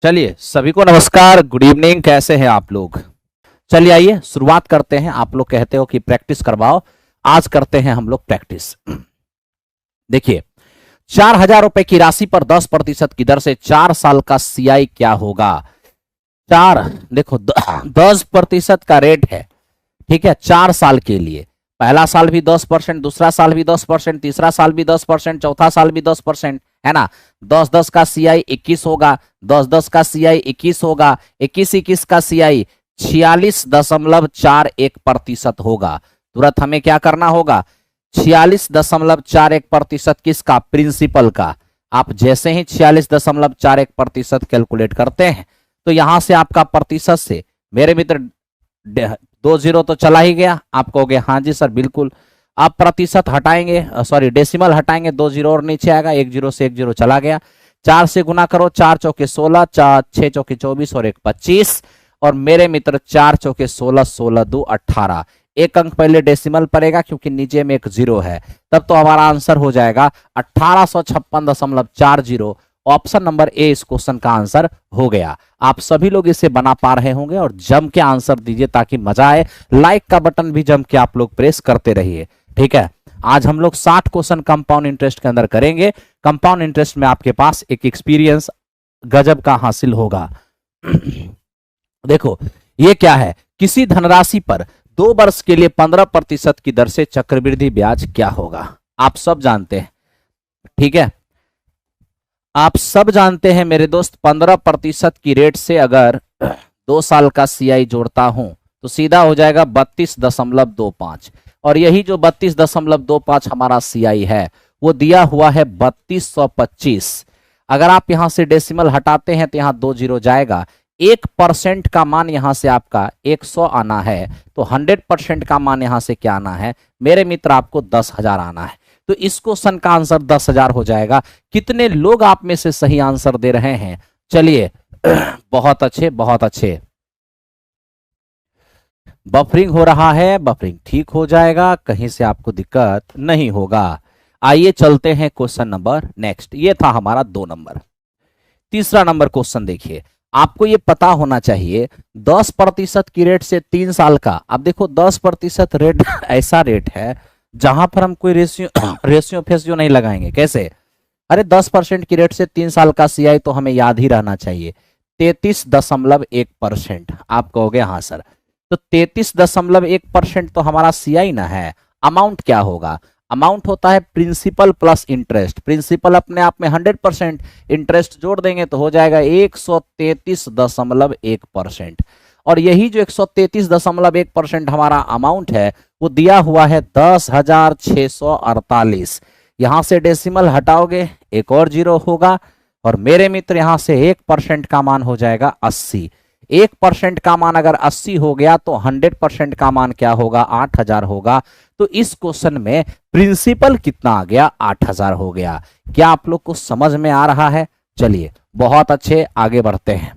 चलिए सभी को नमस्कार, गुड इवनिंग। कैसे हैं आप लोग? चलिए आइए शुरुआत करते हैं। आप लोग कहते हो कि प्रैक्टिस करवाओ, आज करते हैं हम लोग प्रैक्टिस। देखिए 4,000 रुपए की राशि पर 10% की दर से 4 साल का सीआई क्या होगा? देखो 10% का रेट है, ठीक है, 4 साल के लिए। पहला साल भी 10%, दूसरा साल भी 10%, तीसरा साल भी 10%, चौथा साल भी 10%, है ना। 10-10 का सीआई 21 होगा, 10-10 का सीआई 21 होगा, 21-21 का सीआई 46.41% होगा। तुरंत हमें क्या करना होगा? 46.41% किसका? प्रिंसिपल का। आप जैसे ही 46.41% कैलकुलेट करते हैं तो यहां से आपका प्रतिशत से मेरे मित्र 2 जीरो तो चला ही गया। आप कहोगे हाँ जी सर बिल्कुल। आप प्रतिशत हटाएंगे, सॉरी डेसिमल हटाएंगे, 2 जीरो और नीचे आएगा, 1 जीरो से 1 जीरो चला गया। 4 से गुना करो, 4 चौके 16, 6 चौके 24 और 1 25। और मेरे मित्र 4 चौके 16, 16 2 18। एक अंक पहले डेसिमल पड़ेगा क्योंकि नीचे में एक जीरो है, तब तो हमारा आंसर हो जाएगा 1856.40। ऑप्शन नंबर ए इस क्वेश्चन का आंसर हो गया। आप सभी लोग इसे बना पा रहे होंगे और जम के आंसर दीजिए ताकि मजा आए। लाइक का बटन भी जम के आप लोग प्रेस करते रहिए, ठीक है। आज हम लोग 60 क्वेश्चन कंपाउंड इंटरेस्ट के अंदर करेंगे। कंपाउंड इंटरेस्ट में आपके पास एक एक्सपीरियंस गजब का हासिल होगा। देखो ये क्या है? किसी धनराशि पर 2 वर्ष के लिए 15% की दर से चक्रवृद्धि ब्याज क्या होगा? आप सब जानते हैं, ठीक है, आप सब जानते हैं मेरे दोस्त। 15% की रेट से अगर 2 साल का सीआई जोड़ता हूं तो सीधा हो जाएगा 32.25। और यही जो 32.25 हमारा सीआई है वो दिया हुआ है 3225। अगर आप यहां से डेसिमल हटाते हैं तो यहां 2 जीरो जाएगा। 1% का मान यहां से आपका 100 आना है, तो 100% का मान यहां से क्या आना है मेरे मित्र? आपको 10,000 आना है। तो इस क्वेश्चन का आंसर 10,000 हो जाएगा। कितने लोग आप में से सही आंसर दे रहे हैं? चलिए बहुत अच्छे, बहुत अच्छे। बफरिंग हो रहा है, बफरिंग ठीक हो जाएगा, कहीं से आपको दिक्कत नहीं होगा। आइए चलते हैं क्वेश्चन नंबर नेक्स्ट। ये था हमारा 2 नंबर। तीसरा नंबर क्वेश्चन देखिए। आपको ये पता होना चाहिए 10% की रेट से 3 साल का। अब देखो 10% रेट ऐसा रेट है जहां पर हम कोई रेशियो फेसियो नहीं लगाएंगे। कैसे? अरे 10% की रेट से 3 साल का सीआई तो हमें याद ही रहना चाहिए 33.1%। आप कहोगे हाँ सर, तो 33.1% तो हमारा सीआई ना है। अमाउंट क्या होगा? अमाउंट होता है प्रिंसिपल प्लस इंटरेस्ट। प्रिंसिपल अपने आप में 100%, इंटरेस्ट जोड़ देंगे तो हो जाएगा 133.1%। और यही जो 133.1% हमारा अमाउंट है वो दिया हुआ है 10,648। यहां से डेसिमल हटाओगे, एक और जीरो होगा। और मेरे मित्र यहां से 1% का मान हो जाएगा 80। 1% का मान अगर 80 हो गया तो 100% का मान क्या होगा? 8,000 होगा। तो इस क्वेश्चन में प्रिंसिपल कितना आ गया? 8,000 हो गया। क्या आप लोग को समझ में आ रहा है? चलिए बहुत अच्छे, आगे बढ़ते हैं।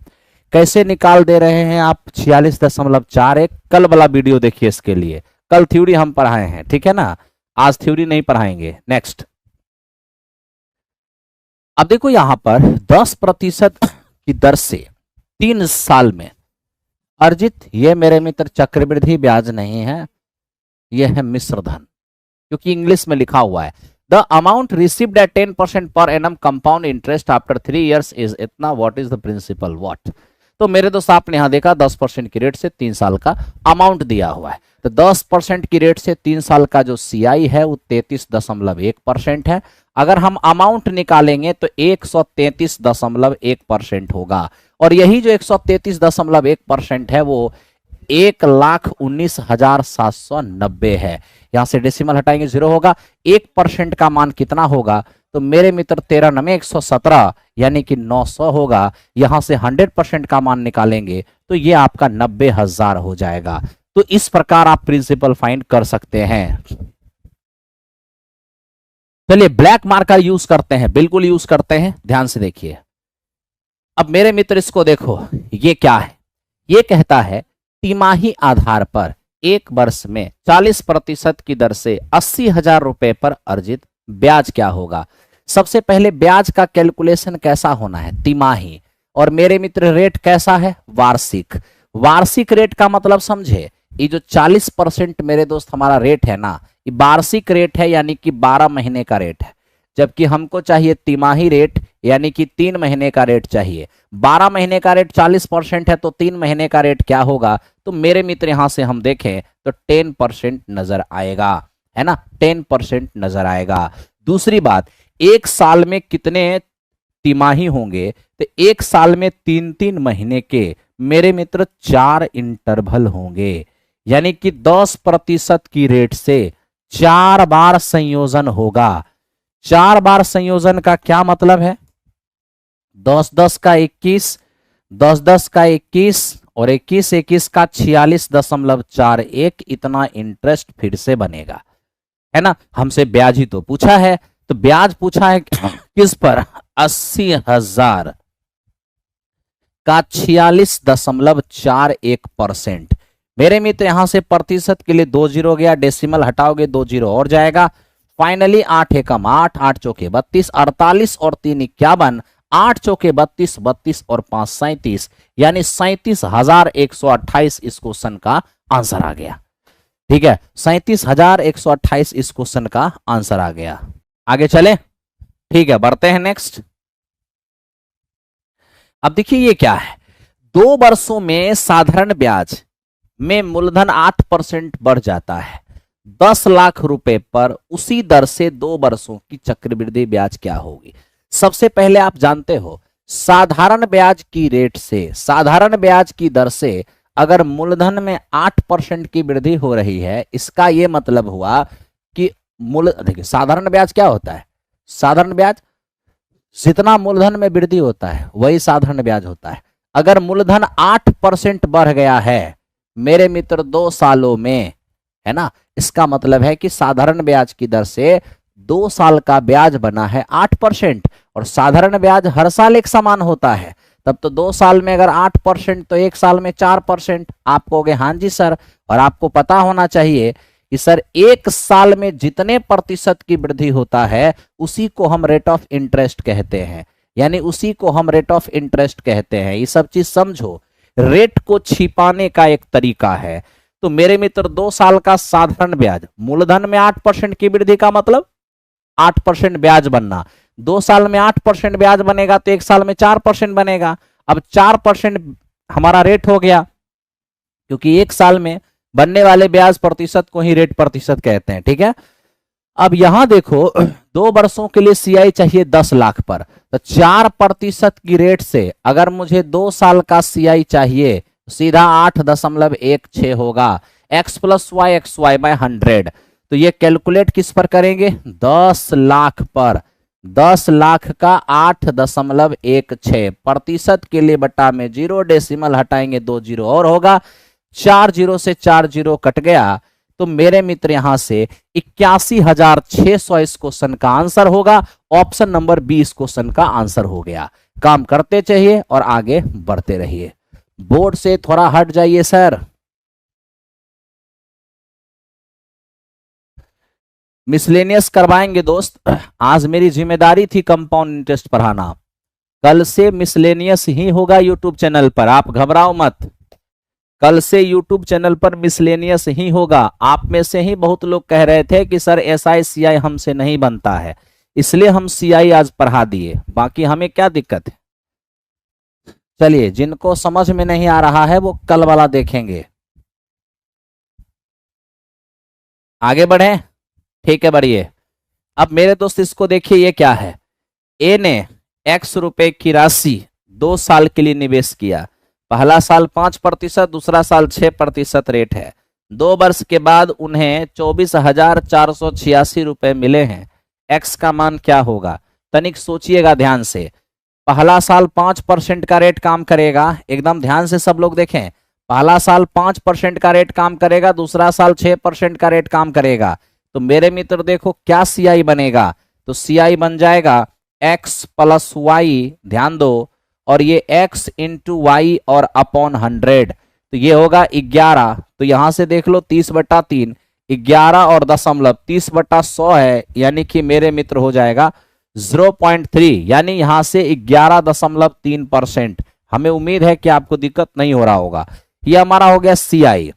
कैसे निकाल दे रहे हैं आप 46.41? कल वाला वीडियो देखिए इसके लिए। कल थ्योरी हम पढ़ाए हैं, ठीक है ना, आज थ्योरी नहीं पढ़ाएंगे। नेक्स्ट। अब देखो यहां पर 10% की दर से 3 साल में अर्जित, ये मेरे मित्र चक्रवृद्धि ब्याज नहीं है, यह है मिश्र धन, क्योंकि इंग्लिश में लिखा हुआ है the amount received at 10% per annum compound interest after 3 years is इतना। What is the principal? What? तो मेरे दोस्त आपने यहां देखा 10% की रेट से 3 साल का अमाउंट दिया हुआ है। तो 10% की रेट से 3 साल का जो सीआई है वो 33.1% है। अगर हम अमाउंट निकालेंगे तो 133.1% होगा। और यही जो 133.1% है वो 1,19,790 है। यहां से डेसिमल हटाएंगे, जीरो होगा। 1% का मान कितना होगा? तो मेरे मित्र 13 9 117 यानी कि 900 होगा। यहां से 100% का मान निकालेंगे तो ये आपका 90,000 हो जाएगा। तो इस प्रकार आप प्रिंसिपल फाइंड कर सकते हैं। चलिए ब्लैक मार्कर यूज करते हैं, बिल्कुल यूज करते हैं, ध्यान से देखिए। अब मेरे मित्र इसको देखो, ये क्या है? ये कहता है तिमाही आधार पर 1 वर्ष में 40% की दर से 80,000 रुपए पर अर्जित ब्याज क्या होगा। सबसे पहले ब्याज का कैलकुलेशन कैसा होना है? तिमाही। और मेरे मित्र रेट कैसा है, वार्षिक। वार्षिक रेट का मतलब समझे, ये जो 40% मेरे दोस्त हमारा रेट है ना, ये वार्षिक रेट है, यानी कि 12 महीने का रेट है, जबकि हमको चाहिए तिमाही रेट, यानी कि 3 महीने का रेट चाहिए। 12 महीने का रेट 40% है, तो 3 महीने का रेट क्या होगा, तो मेरे मित्र यहां से हम देखें तो 10% नजर आएगा, है ना, 10% नजर आएगा। दूसरी बात, एक साल में कितने तिमाही होंगे, तो एक साल में 3-3 महीने के मेरे मित्र 4 इंटरवल होंगे, यानी कि 10% की रेट से 4 बार संयोजन होगा। 4 बार संयोजन का क्या मतलब है, 10-10 का 21, 10-10 का 21 और 21-21 का 46.41, इतना इंटरेस्ट फिर से बनेगा, है ना। हमसे ब्याज ही तो पूछा है, तो ब्याज पूछा है किस पर, 80,000 का 46.41%। मेरे मित्र यहां से प्रतिशत के लिए 2 जीरो गया, डेसिमल हटाओगे 2 जीरो और जाएगा। फाइनली 8 एकम 8, 8 चौके 32, 48 और 3 51, 8 चौके 32, 32 और 5 37, यानी 37,128 इस क्वेश्चन का आंसर आ गया। ठीक है, 37,128 इस क्वेश्चन का आंसर आ गया। आगे चले, ठीक है, बढ़ते हैं नेक्स्ट। अब देखिए ये क्या है, 2 वर्षों में साधारण ब्याज में मूलधन 8% बढ़ जाता है, 10 लाख रुपए पर उसी दर से 2 वर्षों की चक्रवृद्धि ब्याज क्या होगी। सबसे पहले आप जानते हो, साधारण ब्याज की रेट से, साधारण ब्याज की दर से अगर मूलधन में 8% की वृद्धि हो रही है, इसका यह मतलब हुआ कि देखिए साधारण ब्याज क्या होता है, साधारण ब्याज जितना मूलधन में वृद्धि होता है वही साधारण ब्याज होता है। अगर मूलधन 8% बढ़ गया है मेरे मित्र 2 सालों में, है ना, इसका मतलब है कि साधारण ब्याज की दर से 2 साल का ब्याज बना है 8%, और साधारण ब्याज हर साल एक समान होता है, तब तो 2 साल में अगर 8% तो 1 साल में 4%। आप कहोगे हाँ जी सर, और आपको पता होना चाहिए कि सर 1 साल में जितने प्रतिशत की वृद्धि होता है उसी को हम रेट ऑफ इंटरेस्ट कहते हैं, यानी उसी को हम रेट ऑफ इंटरेस्ट कहते हैं। ये सब चीज समझो, रेट को छिपाने का एक तरीका है। तो मेरे मित्र 2 साल का साधारण ब्याज, मूलधन में 8% की वृद्धि का मतलब 8% ब्याज बनना, 2 साल में 8% ब्याज बनेगा तो 1 साल में 4% बनेगा। अब 4% हमारा रेट हो गया, क्योंकि 1 साल में बनने वाले ब्याज प्रतिशत को ही रेट प्रतिशत कहते हैं। ठीक है, अब यहां देखो 2 वर्षों के लिए सीआई चाहिए 10 लाख पर, तो 4% की रेट से अगर मुझे 2 साल का सीआई चाहिए, सीधा 8.16 होगा, x plus y x y by 100। तो ये कैलकुलेट किस पर करेंगे, 10 लाख पर, 10 लाख का 8.16 प्रतिशत के लिए बटा में 0, डेसिमल हटाएंगे 2 जीरो और होगा, 4 जीरो से 4 जीरो कट गया, तो मेरे मित्र यहां से 81,600 इस क्वेश्चन का आंसर होगा। ऑप्शन नंबर 20 क्वेश्चन का आंसर हो गया। काम करते चाहिए और आगे बढ़ते रहिए, बोर्ड से थोड़ा हट जाइए सर। मिसलेनियस करवाएंगे दोस्त, आज मेरी जिम्मेदारी थी कंपाउंड इंटरेस्ट पढ़ाना, कल से मिसलेनियस ही होगा यूट्यूब चैनल पर, आप घबराओ मत, कल से यूट्यूब चैनल पर मिसलेनियस ही होगा। आप में से ही बहुत लोग कह रहे थे कि सर एसआई सीआई हमसे नहीं बनता है, इसलिए हम सीआई आज पढ़ा दिए, बाकी हमें क्या दिक्कत है। चलिए, जिनको समझ में नहीं आ रहा है वो कल वाला देखेंगे। आगे बढ़े, ठीक है, बढ़िए। अब मेरे दोस्त इसको देखिए, ये क्या है, ए ने x रुपए की राशि 2 साल के लिए निवेश किया, पहला साल 5%, दूसरा साल 6% रेट है, 2 वर्ष के बाद उन्हें 24,486 रुपए मिले हैं, x का मान क्या होगा। तनिक सोचिएगा ध्यान से, पहला साल 5% का रेट काम करेगा, एकदम ध्यान से सब लोग देखें, पहला साल 5% का रेट काम करेगा, दूसरा साल 6% का रेट काम करेगा, तो मेरे मित्र देखो क्या सीआई बनेगा, तो सीआई बन जाएगा x प्लस वाई, ध्यान दो, और ये x इंटू वाई और अपॉन 100, तो ये होगा 11। तो यहां से देख लो 30/3, 11 और दशमलव 30/100 है, यानी कि मेरे मित्र हो जाएगा 0.3 यानी यहां से 11.3%। हमें उम्मीद है कि आपको दिक्कत नहीं हो रहा होगा। यह हमारा हो गया सीआई।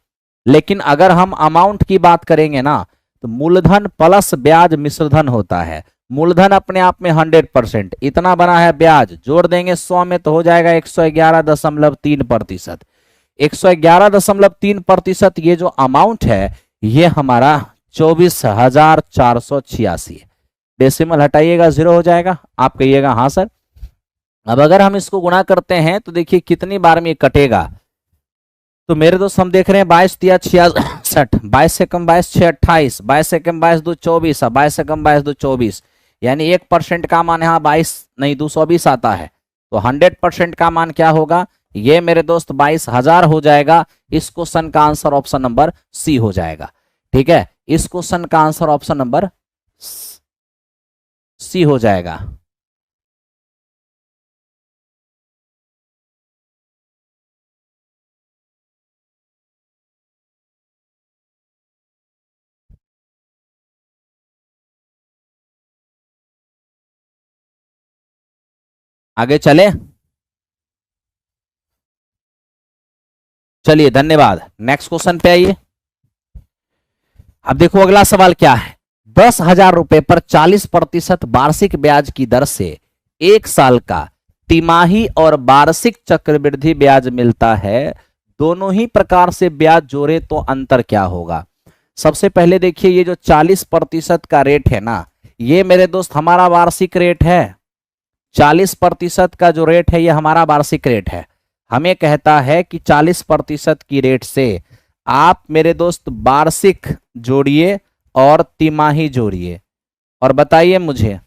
लेकिन अगर हम अमाउंट की बात करेंगे ना, तो मूलधन प्लस ब्याज मिश्रधन होता है। मूलधन अपने आप में 100%, इतना बना है ब्याज, जोड़ देंगे 100 में तो हो जाएगा 111.3%। 111.3% ये जो अमाउंट है ये हमारा 24,486 है। डेसिमल हटाइएगा, 0 हो जाएगा। आप कहिएगा हाँ सर। अब अगर हम इसको गुणा करते हैं तो देखिए कितनी बार में ये कटेगा। तो मेरे दोस्त हम देख रहे हैं 22 तिया 66, 22 से कम 22 6 28, 22 से कम 22 2 24, 22 से कम 22 2 24, यानी 1% का मान यहाँ 22 नहीं 220 आता है। तो 100% का मान क्या होगा, ये मेरे दोस्त 22,000 हो जाएगा। इस क्वेश्चन का आंसर ऑप्शन नंबर सी हो जाएगा। ठीक है, इस क्वेश्चन का आंसर ऑप्शन नंबर सी हो जाएगा। आगे चले, चलिए धन्यवाद। नेक्स्ट क्वेश्चन पे आइए। अब देखो अगला सवाल क्या है। 10,000 रुपए पर 40% वार्षिक ब्याज की दर से 1 साल का तिमाही और वार्षिक चक्रवृद्धि ब्याज मिलता है। दोनों ही प्रकार से ब्याज जोड़े तो अंतर क्या होगा। सबसे पहले देखिए ये जो 40% का रेट है ना, ये मेरे दोस्त हमारा वार्षिक रेट है। 40% का जो रेट है ये हमारा वार्षिक रेट है। हमें कहता है कि 40% की रेट से आप मेरे दोस्त वार्षिक जोड़िए और तिमाही जोड़िए और बताइए मुझे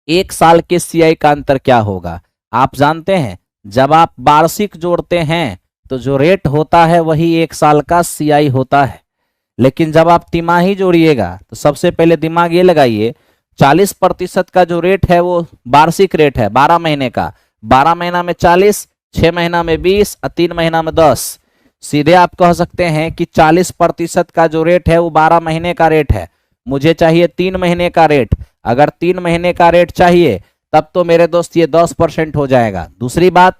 1 साल के सीआई का अंतर क्या होगा। आप जानते हैं जब आप वार्षिक जोड़ते हैं तो जो रेट होता है वही 1 साल का सीआई होता है। लेकिन जब आप तिमाही जोड़िएगा तो सबसे पहले दिमाग ये लगाइए, 40% का जो रेट है वो वार्षिक रेट है 12 महीने का। 12 महीना में 40, 6 महीना में 20 और 3 महीना में 10। सीधे आप कह सकते हैं कि 40% का जो रेट है वो 12 महीने का रेट है। मुझे चाहिए 3 महीने का रेट। अगर 3 महीने का रेट चाहिए तब तो मेरे दोस्त ये 10% हो जाएगा। दूसरी बात,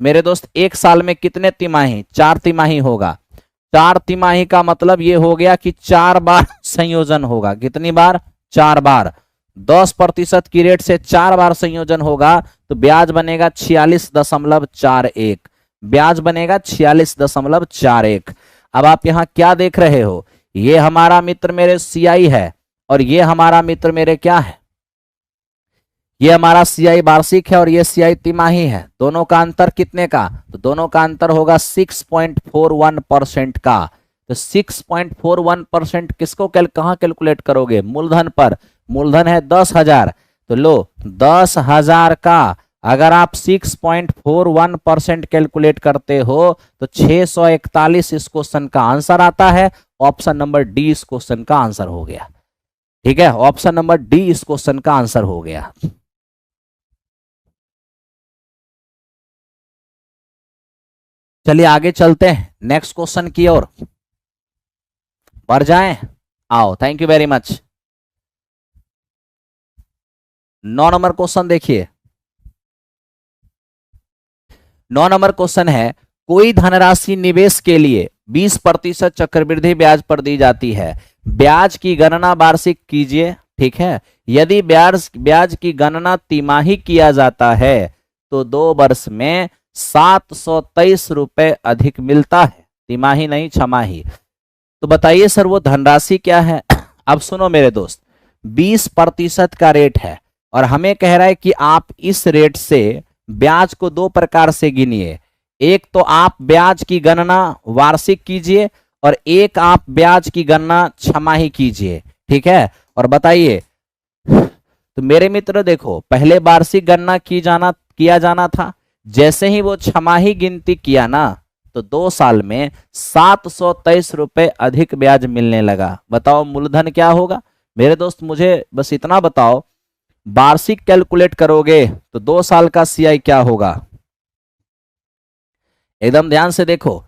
मेरे दोस्त 1 साल में कितने तिमाही, 4 तिमाही होगा। 4 तिमाही का मतलब ये हो गया कि 4 बार संयोजन होगा। कितनी बार, 4 बार। 10% की रेट से 4 बार संयोजन होगा तो ब्याज बनेगा 46.41। ब्याज बनेगा 46.41। अब आप यहां क्या देख रहे हो, ये हमारा मित्र मेरे सीआई है और ये हमारा मित्र मेरे क्या है, ये हमारा सीआई वार्षिक है और ये सीआई तिमाही है। दोनों का अंतर कितने का, तो दोनों का अंतर होगा 6.41% का। तो 6.41% किसको कहां कैलकुलेट करोगे, मूलधन पर। मूलधन है 10,000, तो लो 10,000 का अगर आप 6.41% कैलकुलेट करते हो तो 641 इस क्वेश्चन का आंसर आता है। ऑप्शन नंबर डी इस क्वेश्चन का आंसर हो गया। ठीक है, ऑप्शन नंबर डी इस क्वेश्चन का आंसर हो गया। चलिए आगे चलते हैं नेक्स्ट क्वेश्चन की ओर बढ़ जाएं। आओ, thank you very much. 9 number question देखिए। 9 नंबर क्वेश्चन है, कोई धनराशि निवेश के लिए 20% चक्रवृद्धि ब्याज पर दी जाती है। ब्याज की गणना वार्षिक कीजिए। ठीक है, यदि ब्याज की गणना तिमाही किया जाता है तो 2 वर्ष में 723 रुपए अधिक मिलता है। तिमाही नहीं, छमाही। तो बताइए सर वो धनराशि क्या है। अब सुनो मेरे दोस्त, 20% का रेट है और हमें कह रहा है कि आप इस रेट से ब्याज को 2 प्रकार से गिनिए। एक तो आप ब्याज की गणना वार्षिक कीजिए और एक आप ब्याज की गणना छमाही कीजिए। ठीक है, और बताइए, तो मेरे मित्र देखो, पहले वार्षिक गणना किया जाना था। जैसे ही वो छमाही गिनती किया ना तो 2 साल में 723 रुपए अधिक ब्याज मिलने लगा। बताओ मूलधन क्या होगा। मेरे दोस्त मुझे बस इतना बताओ, वार्षिक कैलकुलेट करोगे तो 2 साल का सीआई क्या होगा। एकदम ध्यान से देखो,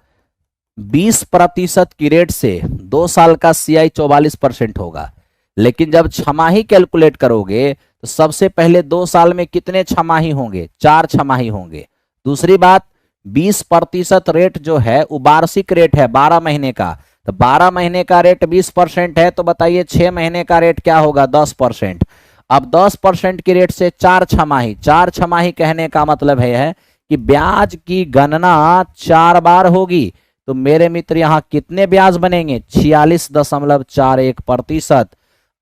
20% की रेट से 2 साल का सीआई 44% होगा। लेकिन जब छमाही कैलकुलेट करोगे तो सबसे पहले 2 साल में कितने छमाही होंगे, 4 छमाही होंगे। दूसरी बात, 20% रेट जो है वो वार्षिक रेट है 12 महीने का, तो 12 महीने का रेट 20% है, तो बताइए 6 महीने का रेट क्या होगा, 10%। अब 10% की रेट से 4 छमाही, 4 छमाही कहने का मतलब है कि ब्याज की गणना 4 बार होगी। तो मेरे मित्र यहां कितने ब्याज बनेंगे, 46.41%।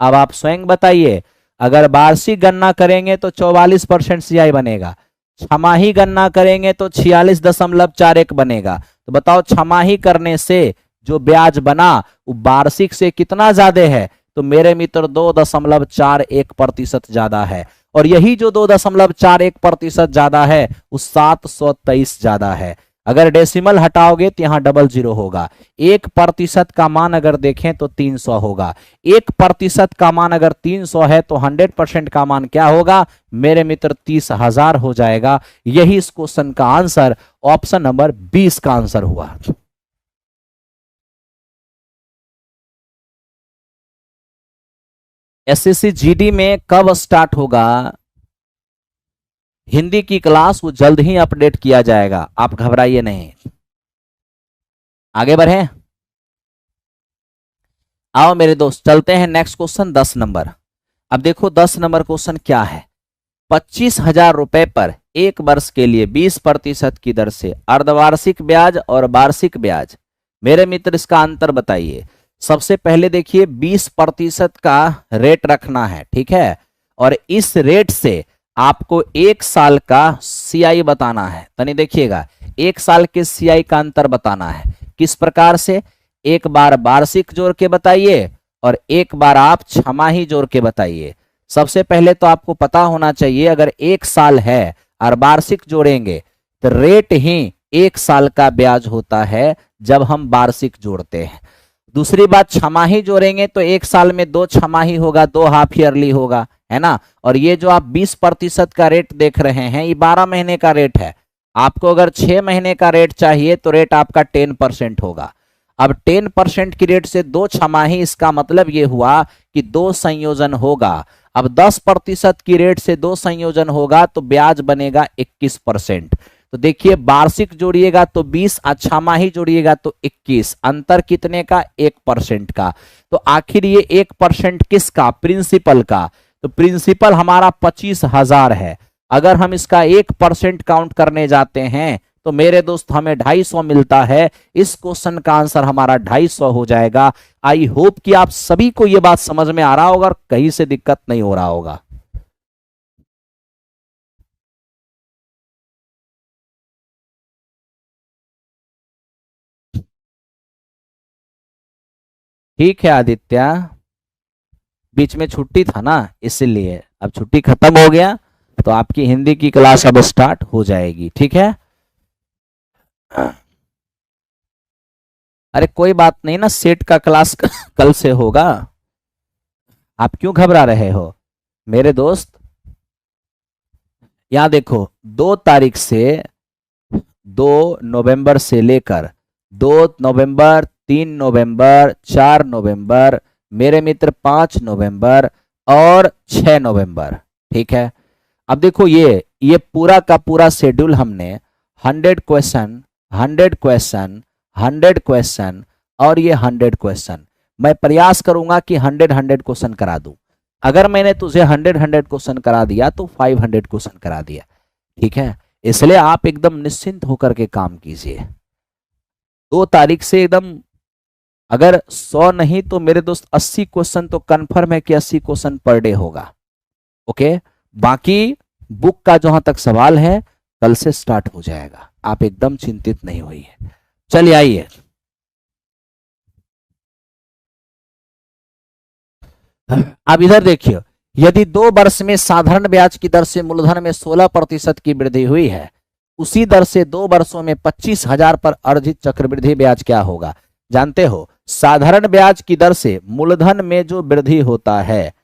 अब आप स्वयं बताइए, अगर वार्षिक गणना करेंगे तो 44% सीआई बनेगा, छमाही गणना करेंगे तो 46.41 बनेगा। तो बताओ छमाही करने से जो ब्याज बना वो वार्षिक से कितना ज्यादा है, तो मेरे मित्र 2.41% ज्यादा है। और यही जो 2.41% ज्यादा है वो 723 ज्यादा है। अगर डेसिमल हटाओगे तो यहां 00 होगा। 1% का मान अगर देखें तो 300 होगा। 1% का मान अगर 300 है तो 100% का मान क्या होगा मेरे मित्र, 30,000 हो जाएगा। यही इस क्वेश्चन का आंसर ऑप्शन नंबर 20 का आंसर हुआ। एसएससी जीडी में कब स्टार्ट होगा हिंदी की क्लास, वो जल्द ही अपडेट किया जाएगा, आप घबराइए नहीं। आगे बढ़े, आओ मेरे दोस्त चलते हैं नेक्स्ट क्वेश्चन 10 नंबर। अब देखो 10 नंबर क्वेश्चन क्या है। 25,000 रुपए पर 1 वर्ष के लिए 20% की दर से अर्धवार्षिक ब्याज और वार्षिक ब्याज, मेरे मित्र इसका अंतर बताइए। सबसे पहले देखिए 20% का रेट रखना है, ठीक है, और इस रेट से आपको 1 साल का सीआई बताना है। तनी देखिएगा 1 साल के सीआई का अंतर बताना है। किस प्रकार से, एक बार वार्षिक जोड़ के बताइए और एक बार आप छमाही जोड़ के बताइए। सबसे पहले तो आपको पता होना चाहिए अगर 1 साल है और वार्षिक जोड़ेंगे तो रेट ही 1 साल का ब्याज होता है जब हम वार्षिक जोड़ते हैं। दूसरी बात, छमाही जोड़ेंगे तो 1 साल में 2 छमाही होगा, 2 हाफ ईयरली होगा, है ना। और ये जो आप 20% का रेट देख रहे हैं ये 12 महीने का रेट है। आपको अगर 6 महीने का रेट चाहिए तो रेट आपका 10% होगा। अब 10% की रेट से 2 छमाही, इसका मतलब ये हुआ कि 2 संयोजन होगा। अब 10% की रेट से 2 संयोजन होगा तो ब्याज बनेगा 21%। तो देखिए वार्षिक जोड़िएगा तो 20 और छमाही जोड़िएगा तो 21, अंतर कितने का, 1% का। तो आखिर ये 1% किसका, प्रिंसिपल का। तो प्रिंसिपल हमारा 25,000 है। अगर हम इसका 1% काउंट करने जाते हैं तो मेरे दोस्त हमें 250 मिलता है। इस क्वेश्चन का आंसर हमारा 250 हो जाएगा। आई होप कि आप सभी को यह बात समझ में आ रहा होगा और कहीं से दिक्कत नहीं हो रहा होगा। ठीक है आदित्य, बीच में छुट्टी था ना इसलिए, अब छुट्टी खत्म हो गया तो आपकी हिंदी की क्लास अब स्टार्ट हो जाएगी, ठीक है। अरे कोई बात नहीं ना, सेट का क्लास कल से होगा, आप क्यों घबरा रहे हो मेरे दोस्त। यहां देखो 2 तारीख से 2 नवंबर से लेकर 2 नवंबर, 3 नवंबर, 4 नवंबर, मेरे मित्र 5 नवंबर और 6 नवंबर, ठीक है। अब देखो ये पूरा का पूरा शेड्यूल हमने 100 क्वेश्चन 100 क्वेश्चन 100 क्वेश्चन और ये 100 क्वेश्चन, मैं प्रयास करूंगा कि 100 क्वेश्चन करा दूं। अगर मैंने तुझे 100 क्वेश्चन करा दिया तो 500 क्वेश्चन करा दिया, ठीक है। इसलिए आप एकदम निश्चिंत होकर के काम कीजिए। 2 तारीख से एकदम, अगर 100 नहीं तो मेरे दोस्त 80 क्वेश्चन तो कंफर्म है कि 80 क्वेश्चन पर डे होगा, ओके। बाकी बुक का जहां तक सवाल है कल से स्टार्ट हो जाएगा, आप एकदम चिंतित नहीं होइए। चलिए आइए, अब इधर देखिए, यदि 2 वर्ष में साधारण ब्याज की दर से मूलधन में 16% की वृद्धि हुई है, उसी दर से 2 वर्षों में 25,000 पर अर्जित चक्रवृद्धि ब्याज क्या होगा। जानते हो साधारण ब्याज की दर से मूलधन में जो वृद्धि होता है,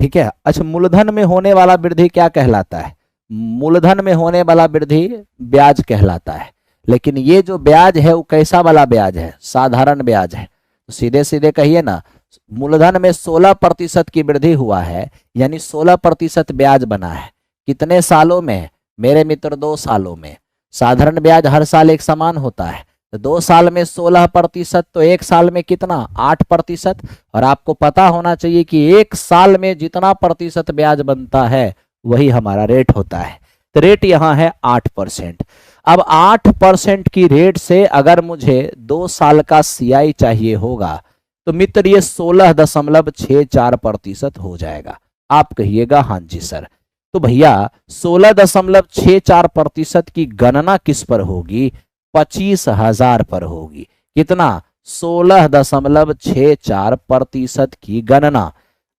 ठीक है। अच्छा, मूलधन में होने वाला वृद्धि क्या कहलाता है, मूलधन में होने वाला वृद्धि ब्याज कहलाता है। लेकिन ये जो ब्याज है वो कैसा वाला ब्याज है, साधारण ब्याज है। तो सीधे सीधे कहिए ना, मूलधन में 16% की वृद्धि हुआ है, यानी 16% ब्याज बना है। कितने सालों में मेरे मित्र? 2 सालों में। साधारण ब्याज हर साल एक समान होता है, तो 2 साल में 16%, तो 1 साल में कितना? 8%। और आपको पता होना चाहिए कि 1 साल में जितना प्रतिशत ब्याज बनता है वही हमारा रेट होता है। तो रेट यहाँ है 8%। अब 8% की रेट से अगर मुझे 2 साल का CI चाहिए होगा तो मित्र ये 16.64% हो जाएगा। आप कहिएगा हाँ जी सर। तो भैया 16.64% की गणना किस पर होगी? 25,000 पर होगी। कितना? 16.64% की गणना।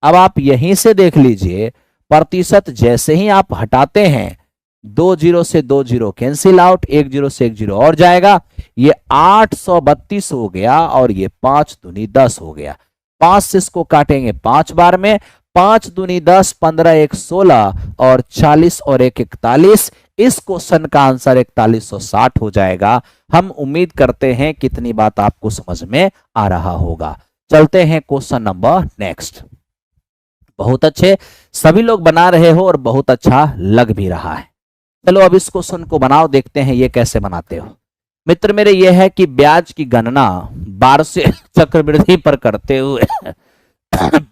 अब आप यहीं से देख लीजिए, प्रतिशत जैसे ही आप हटाते हैं, 2 जीरो से 2 जीरो कैंसिल आउट, 1 जीरो से 1 जीरो और जाएगा, ये 832 हो गया और ये 5 दूनी 10 हो गया। 5 से इसको काटेंगे 5 बार में, 5 दूनी 10, 15 1 16 और 40 और 1 41। इस क्वेश्चन का आंसर 4160 हो जाएगा। हम उम्मीद करते हैं कितनी बात आपको समझ में आ रहा होगा। चलते हैं क्वेश्चन नंबर नेक्स्ट। बहुत अच्छे, सभी लोग बना रहे हो और बहुत अच्छा लग भी रहा है। चलो अब इस क्वेश्चन को बनाओ, देखते हैं ये कैसे बनाते हो। मित्र मेरे ये है कि ब्याज की गणना वार्षिक चक्रवृद्धि पर करते हुए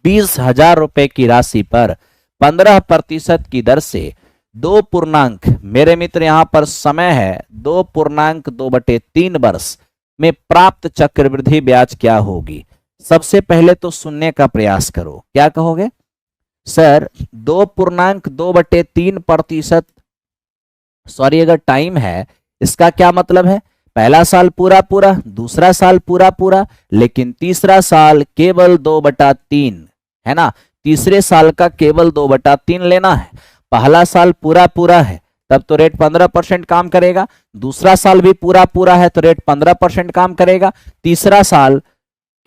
20,000 रुपए की राशि पर 15% की दर से 2 पूर्णांक, मेरे मित्र यहां पर समय है 2.2/3 वर्ष में प्राप्त चक्रवृद्धि ब्याज क्या होगी। सबसे पहले तो सुनने का प्रयास करो। क्या कहोगे सर? 2.2/3%, सॉरी अगर टाइम है, इसका क्या मतलब है? पहला साल पूरा पूरा, दूसरा साल पूरा पूरा, लेकिन तीसरा साल केवल 2/3 है ना। तीसरे साल का केवल 2/3 लेना है। पहला साल पूरा पूरा है तब तो रेट 15% काम करेगा, दूसरा साल भी पूरा पूरा है तो रेट 15% काम करेगा, तीसरा साल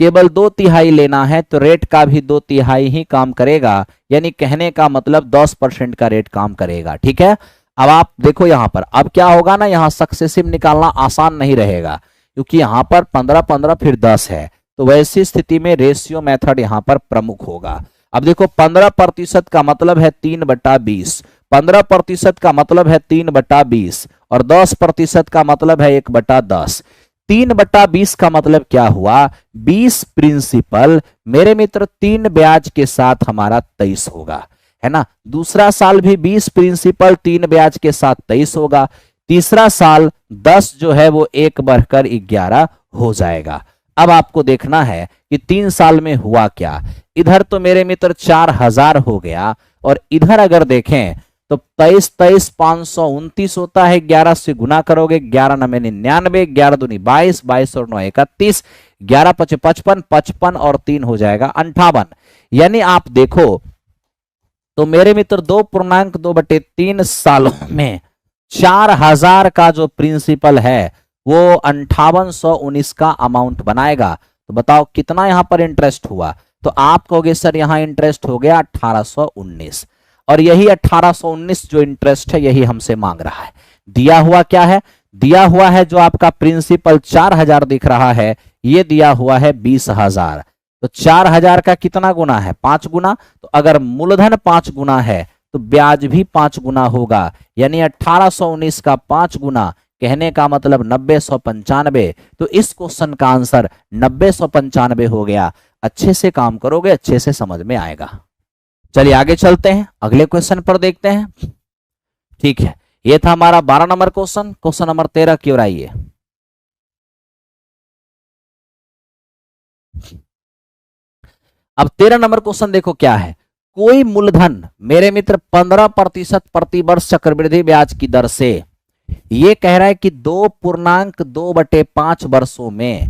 केवल 2/3 लेना है तो रेट का भी 2/3 ही काम करेगा, यानी कहने का मतलब 10% का रेट काम करेगा। ठीक है, अब आप देखो यहां पर अब क्या होगा ना, यहां सक्सेसिव निकालना आसान नहीं रहेगा क्योंकि यहां पर 15 फिर 10 है, तो वैसी स्थिति में रेशियो मेथड यहां पर प्रमुख होगा। अब देखो 15% का मतलब है 3/20, 15% का मतलब है 3/20 और 10% का मतलब है 1/10। 3/20 का मतलब क्या हुआ? 20 प्रिंसिपल, मेरे मित्र 3 ब्याज के साथ हमारा 23 होगा, है ना। दूसरा साल भी 20 प्रिंसिपल 3 ब्याज के साथ 23 होगा। तीसरा साल 10 जो है वो 1 बढ़कर 11 हो जाएगा। अब आपको देखना है कि 3 साल में हुआ क्या। इधर तो मेरे मित्र 4,000 हो गया और इधर अगर देखें तो 23 529 होता है। 11 से गुना करोगे, 11 9 99, 11 दूनी 22, 22 और 9 31, 11 5 55, 55 और 3 हो जाएगा 58। यानी आप देखो तो मेरे मित्र 2.2/3 सालों में 4,000 का जो प्रिंसिपल है वो 5819 का अमाउंट बनाएगा। तो बताओ कितना यहां पर इंटरेस्ट हुआ? तो आप कहोगे सर यहां इंटरेस्ट हो गया 1819, और यही 1819 जो इंटरेस्ट है यही हमसे मांग रहा है। दिया हुआ क्या है? दिया हुआ है जो आपका प्रिंसिपल 4,000 दिख रहा है, ये दिया हुआ है 20,000। तो 4,000 का कितना गुना है? 5 गुना। तो अगर मूलधन 5 गुना है तो ब्याज भी 5 गुना होगा, यानी 1819 का 5 गुना, कहने का मतलब 9,195। तो इस क्वेश्चन का आंसर 9,195 हो गया। अच्छे से काम करोगे अच्छे से समझ में आएगा। चलिए आगे चलते हैं, अगले क्वेश्चन पर देखते हैं। ठीक है, यह था हमारा 12 नंबर क्वेश्चन। क्वेश्चन नंबर 13 की ओर आइए। अब 13 नंबर क्वेश्चन देखो क्या है। कोई मूलधन मेरे मित्र 15% प्रति वर्ष चक्रवृद्धि ब्याज की दर से, ये कह रहा है कि 2.2/5 वर्षों में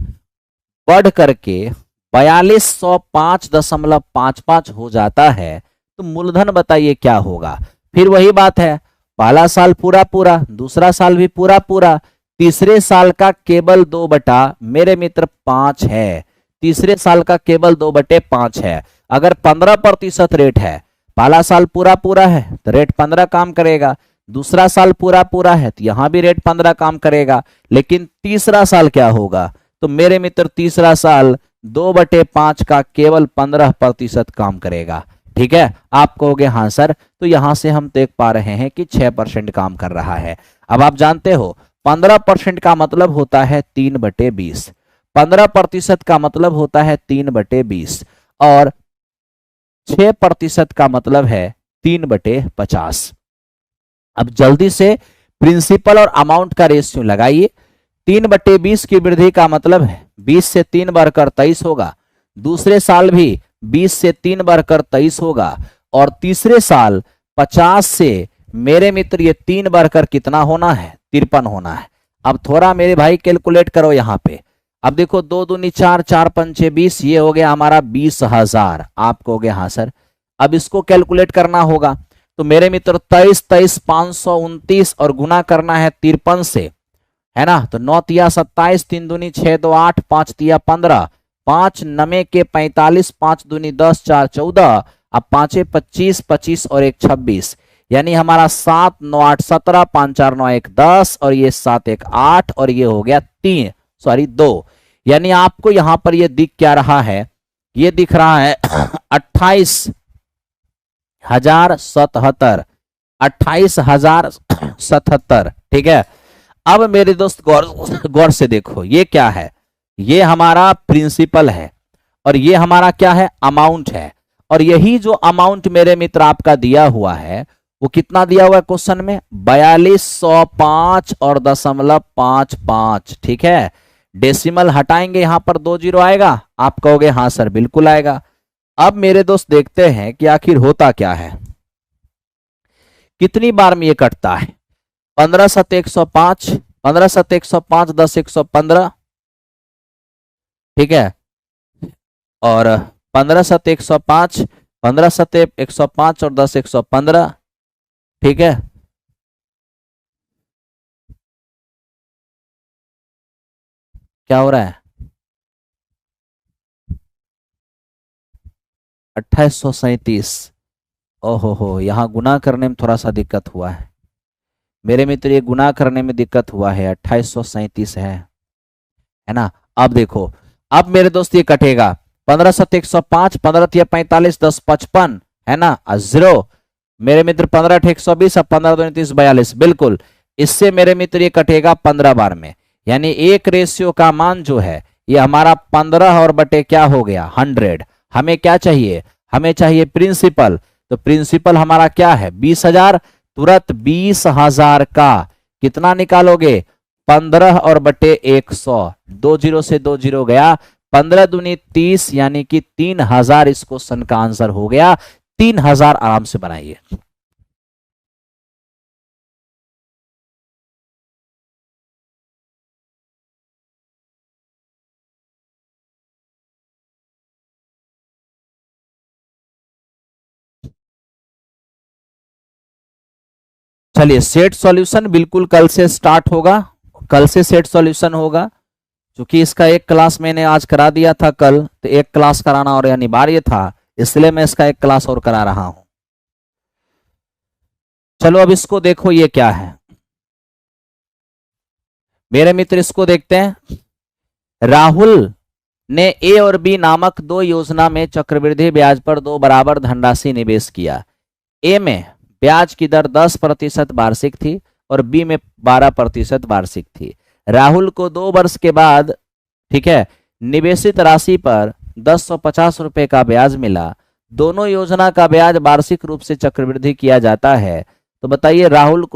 बढ़ करके 4205.55 हो जाता है, तो मूलधन बताइए क्या होगा। फिर वही बात है, पहला साल पूरा पूरा, दूसरा साल भी पूरा पूरा, तीसरे साल का केवल 2 मेरे मित्र 5 है। तीसरे साल का केवल 2/5 है। अगर 15% रेट है, पहला साल पूरा पूरा है तो रेट 15 काम करेगा, दूसरा साल पूरा पूरा है तो यहां भी रेट 15 काम करेगा, लेकिन तीसरा साल क्या होगा? तो मेरे मित्र तीसरा साल 2/5 का केवल 15% काम करेगा। ठीक है, आप कहोगे हाँ सर, तो यहां से हम देख पा रहे हैं कि 6% काम कर रहा है। अब आप जानते हो 15% का मतलब होता है 3/20, 15% का मतलब होता है 3/20 और 6% का मतलब है 3/50। अब जल्दी से प्रिंसिपल और अमाउंट का रेशियो लगाइए। 3/20 की वृद्धि का मतलब है 20 से 3 बढ़कर 23 होगा, दूसरे साल भी 20 से 3 बढ़कर 23 होगा और तीसरे साल 50 से मेरे मित्र ये 3 बढ़कर कितना होना है, 53 होना है। अब थोड़ा मेरे भाई कैलकुलेट करो यहां पे। अब देखो 2 दूनी 4, 4 पंचे 20, ये हो गया हमारा 20,000। आप कहोगे हाँ सर, अब इसको कैलकुलेट करना होगा। तो मेरे मित्र 23, 23, 529 और गुना करना है 53 से, है ना। तो 9 तिया 27, 3 दूनी 6, 2 8, 5 तिया 15, 5 नमे के 45, 5 दूनी 10, 4 14, अब 5 25, 25 और 1 26, यानी हमारा 7 9 8 17, 5 4 9 1 10 और ये 7 1 8 और ये हो गया 2। यानी आपको यहां पर ये दिख क्या रहा है, ये दिख रहा है 28,077, 28,077। ठीक है, अब मेरे दोस्त गौर से देखो, ये क्या है, ये हमारा प्रिंसिपल है और ये हमारा क्या है, अमाउंट है। और यही जो अमाउंट मेरे मित्र आपका दिया हुआ है वो कितना दिया हुआ है क्वेश्चन में, 4205 और 0.55। ठीक है, डेसिमल हटाएंगे, यहां पर 2 जीरो आएगा। आप कहोगे हाँ सर बिल्कुल आएगा। अब मेरे दोस्त देखते हैं कि आखिर होता क्या है, कितनी बार में ये कटता है। 15 7 105, 15 7 105, 10 115। ठीक है, और 15 7 105, 15 7 105 और 10 115। ठीक है, क्या हो रहा है, 2837। ओहो हो, यहां गुना करने में थोड़ा सा दिक्कत हुआ है मेरे मित्र, ये गुना करने में दिक्कत हुआ है, 2837 है ना। अब देखो, अब मेरे दोस्त ये कटेगा 15 7 105, 15 तिया 45, 10 55, है ना, जीरो। मेरे मित्र 15 8 120, अब 15 2 30 42, बिल्कुल। इससे मेरे मित्र ये कटेगा 15 बार में, यानी एक रेशियो का मान जो है ये हमारा 15 और बटे क्या हो गया, 100। हमें क्या चाहिए, हमें चाहिए प्रिंसिपल। तो प्रिंसिपल हमारा क्या है, 20,000। तुरंत 20,000 का कितना निकालोगे, 15 और बटे 100, 2 जीरो से 2 जीरो गया, 15 दूनी 30, यानी कि 3,000 इस क्वेश्चन का आंसर हो गया। 3,000 आराम से बनाइए। चलिए, सेट सॉल्यूशन बिल्कुल कल से स्टार्ट होगा, कल से सेट सॉल्यूशन होगा। क्योंकि इसका एक क्लास मैंने आज करा दिया था कल, तो एक क्लास कराना और अनिवार्य था, इसलिए मैं इसका एक क्लास और करा रहा हूं। चलो अब इसको देखो, ये क्या है मेरे मित्र, इसको देखते हैं। राहुल ने ए और बी नामक 2 योजना में चक्रवृद्धि ब्याज पर 2 बराबर धनराशि निवेश किया। ए में ब्याज की दर 10% वार्षिक थी और बी में 12% वार्षिक थी। राहुल को 2 वर्ष के बाद, ठीक है, निवेशित राशि पर 1050 रुपए का ब्याज मिला। दोनों योजना का ब्याज वार्षिक रूप से चक्रवृद्धि किया जाता है। तो बताइए राहुल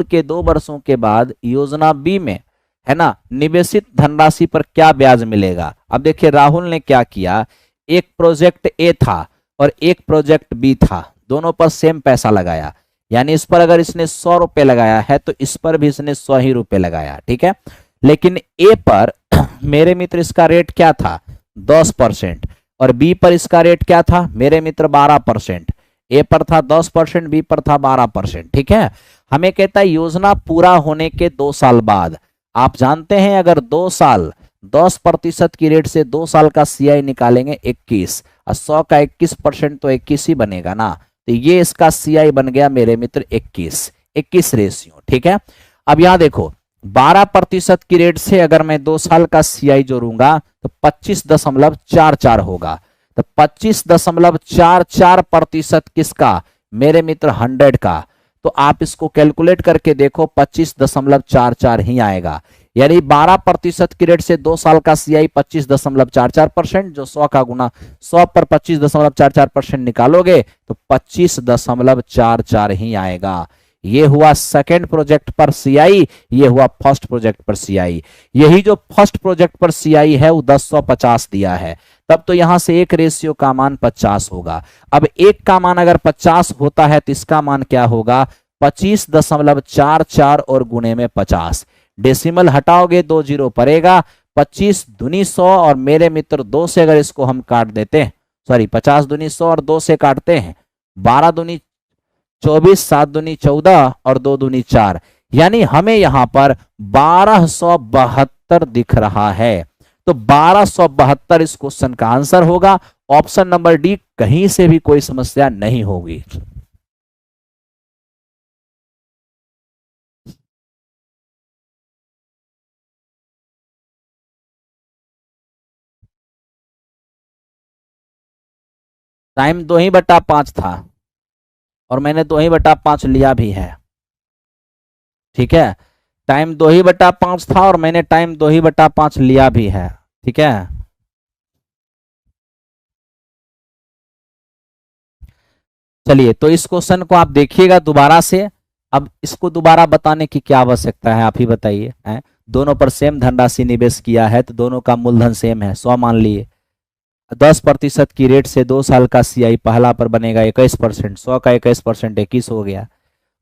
के 2 वर्षों के बाद योजना बी में, है ना, निवेशित धनराशि पर क्या ब्याज मिलेगा। अब देखिए राहुल ने क्या किया, एक प्रोजेक्ट ए था और एक प्रोजेक्ट बी था, दोनों पर सेम पैसा लगाया। यानी इस पर अगर इसने 100 रुपए लगाया है तो इस पर भी इसने 100 ही रुपए लगाया। ठीक है, लेकिन ए पर मेरे मित्र इसका रेट क्या था, 10%, और बी पर इसका रेट क्या था मेरे मित्र, 12%। ए पर था 10%, बी पर था 12%। ठीक है, हमें कहता है योजना पूरा होने के 2 साल बाद। आप जानते हैं अगर 2 साल 10% की रेट से 2 साल का सीआई निकालेंगे 21, और 100 का 21% तो 21 ही बनेगा ना। तो ये इसका सीआई बन गया मेरे मित्र 21 रेशियो। ठीक है, अब यहां देखो 12% की रेट से अगर मैं 2 साल का सीआई जोड़ूंगा तो 25.44 होगा। तो 25.44% किसका, मेरे मित्र 100 का। तो आप इसको कैलकुलेट करके देखो, 25.44 ही आएगा। यानी 12% की रेट से 2 साल का सीआई 25.44%, जो 100 का गुना 100 पर 25.44% निकालोगे तो 25.44 ही आएगा। ये हुआ सेकंड प्रोजेक्ट पर सीआई, ये हुआ फर्स्ट प्रोजेक्ट पर सीआई। यही जो फर्स्ट प्रोजेक्ट पर सीआई है वो 1050 दिया है, तब तो यहां से एक रेशियो का मान 50 होगा। अब एक का मान अगर 50 होता है तो इसका मान क्या होगा, 25.44 और गुणे में 50। डेसिमल हटाओगे 2 जीरो पड़ेगा, 25 दूनी 100 और मेरे मित्र 2 से अगर इसको हम काट देते हैं, सॉरी 50 दूनी 100 और 2 से काटते हैं, 12 दूनी 24, 7 दूनी 14 और 2 दूनी 4, यानी हमें यहां पर 1272 दिख रहा है। तो 1272 इस क्वेश्चन का आंसर होगा। ऑप्शन नंबर डी, कहीं से भी कोई समस्या नहीं होगी। टाइम 2/5 था और मैंने 2/5 लिया भी है, ठीक है। टाइम 2/5 था और मैंने टाइम 2/5 लिया भी है, ठीक है। चलिए, तो इस क्वेश्चन को आप देखिएगा दोबारा से। अब इसको दोबारा बताने की क्या आवश्यकता है, आप ही बताइए। दोनों पर सेम धनराशि निवेश किया है तो दोनों का मूलधन सेम है, 100 मान लिए। 10% की रेट से 2 साल का सीआई पहला पर बनेगा 21%, 100 का 21% 21 हो गया।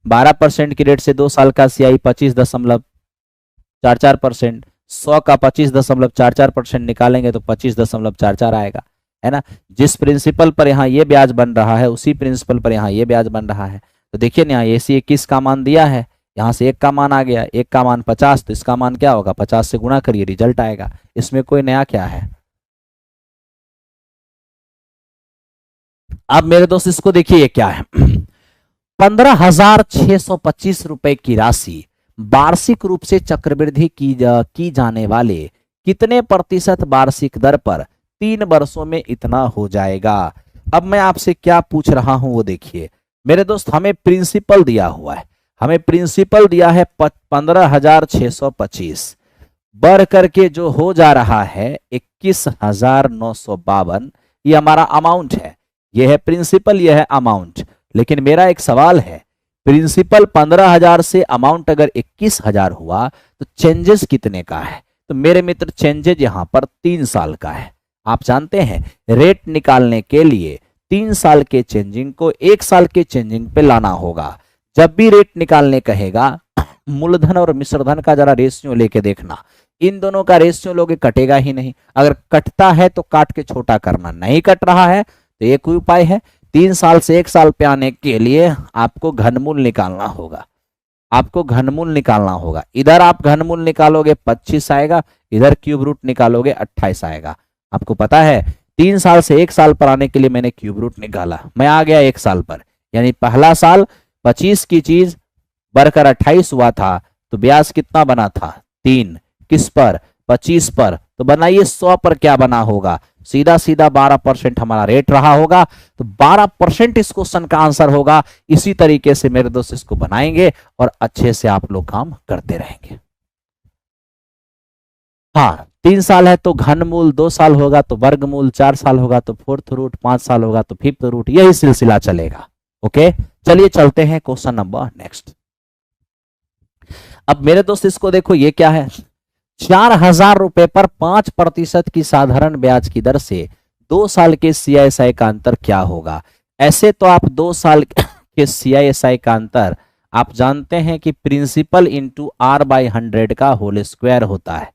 12% की रेट से 2 साल का सीआई 25.44%, 100 का 25.44% निकालेंगे तो 25.44 आएगा, है ना। जिस प्रिंसिपल पर यहाँ ये ब्याज बन रहा है उसी प्रिंसिपल पर यहाँ ये ब्याज बन रहा है। तो देखिए ना, यहाँ AC 21 का मान दिया है, यहाँ से 1 का मान आ गया, 1 का मान 50, तो इसका मान क्या होगा, 50 से गुणा करिए, रिजल्ट आएगा। इसमें कोई नया क्या है। अब मेरे दोस्त इसको देखिए, ये क्या है। 15,625 रुपए की राशि वार्षिक रूप से चक्रवृद्धि की जाने वाले कितने प्रतिशत वार्षिक दर पर 3 वर्षों में इतना हो जाएगा। अब मैं आपसे क्या पूछ रहा हूं वो देखिए मेरे दोस्त। हमें प्रिंसिपल दिया हुआ है, हमें प्रिंसिपल दिया है 15,625, बढ़ करके जो हो जा रहा है 21,952, ये हमारा अमाउंट है। यह है प्रिंसिपल, यह है अमाउंट। लेकिन मेरा एक सवाल है, प्रिंसिपल 15,000 से अमाउंट अगर 21,000 हुआ तो चेंजेस कितने का है। तो मेरे मित्र चेंजेस यहां पर 3 साल का है। आप जानते हैं रेट निकालने के लिए 3 साल के चेंजिंग को 1 साल के चेंजिंग पे लाना होगा। जब भी रेट निकालने कहेगा मूलधन और मिश्रधन का जरा रेशियो लेके देखना, इन दोनों का रेशियो लोगे कटेगा ही नहीं। अगर कटता है तो काट के छोटा करना, नहीं कट रहा है तो एक ही उपाय है, 3 साल से 1 साल पे आने के लिए आपको घनमूल निकालना होगा। आपको घनमूल निकालना होगा। इधर आप घनमूल निकालोगे 25 आएगा, इधर क्यूब रूट निकालोगे 28 आएगा। आपको पता है 3 साल से 1 साल पर आने के लिए मैंने क्यूब रूट निकाला, मैं आ गया 1 साल पर, यानी पहला साल 25 की चीज बढ़कर 28 हुआ था तो ब्याज कितना बना था 3, किस पर 25 पर। तो बनाइए 100 पर क्या बना होगा, सीधा सीधा 12% हमारा रेट रहा होगा। तो 12% इस क्वेश्चन का आंसर होगा। इसी तरीके से मेरे दोस्त इसको बनाएंगे और अच्छे से आप लोग काम करते रहेंगे। हाँ, 3 साल है तो घनमूल, 2 साल होगा तो वर्गमूल, 4 साल होगा तो फोर्थ रूट, 5 साल होगा तो फिफ्थ रूट, यही सिलसिला चलेगा। ओके, चलिए चलते हैं क्वेश्चन नंबर नेक्स्ट। अब मेरे दोस्त इसको देखो, ये क्या है, 4,000 रुपए पर 5% की साधारण ब्याज की दर से 2 साल के CISI का अंतर क्या होगा। ऐसे तो आप 2 साल के CISI का अंतर आप जानते हैं कि प्रिंसिपल इंटू R/100 का होल स्क्वायर होता है।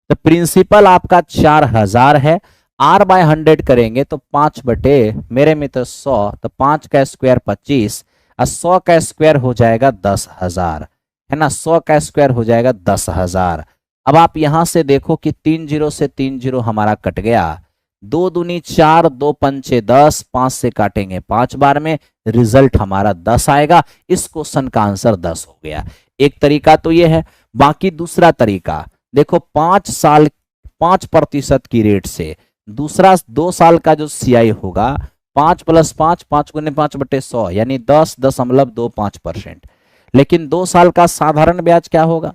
तो प्रिंसिपल आपका 4,000 है, R/100 करेंगे तो 5 बटे मेरे मित्र 100, तो 5 का स्क्वायर 25 और 100 का स्क्वायर हो जाएगा 10,000, है ना। 100 का स्क्वायर हो जाएगा 10,000। अब आप यहां से देखो कि 3 जीरो से 3 जीरो हमारा कट गया, 2 दूनी 4, 2 पंचे 10, 5 से काटेंगे 5 बार में, रिजल्ट हमारा 10 आएगा। इस क्वेश्चन का आंसर 10 हो गया। एक तरीका तो ये है। बाकी दूसरा तरीका देखो, 5% की रेट से दूसरा 2 साल का जो सीआई होगा 5 + 5, 5×5/100 यानी 10.25%। लेकिन 2 साल का साधारण ब्याज क्या होगा?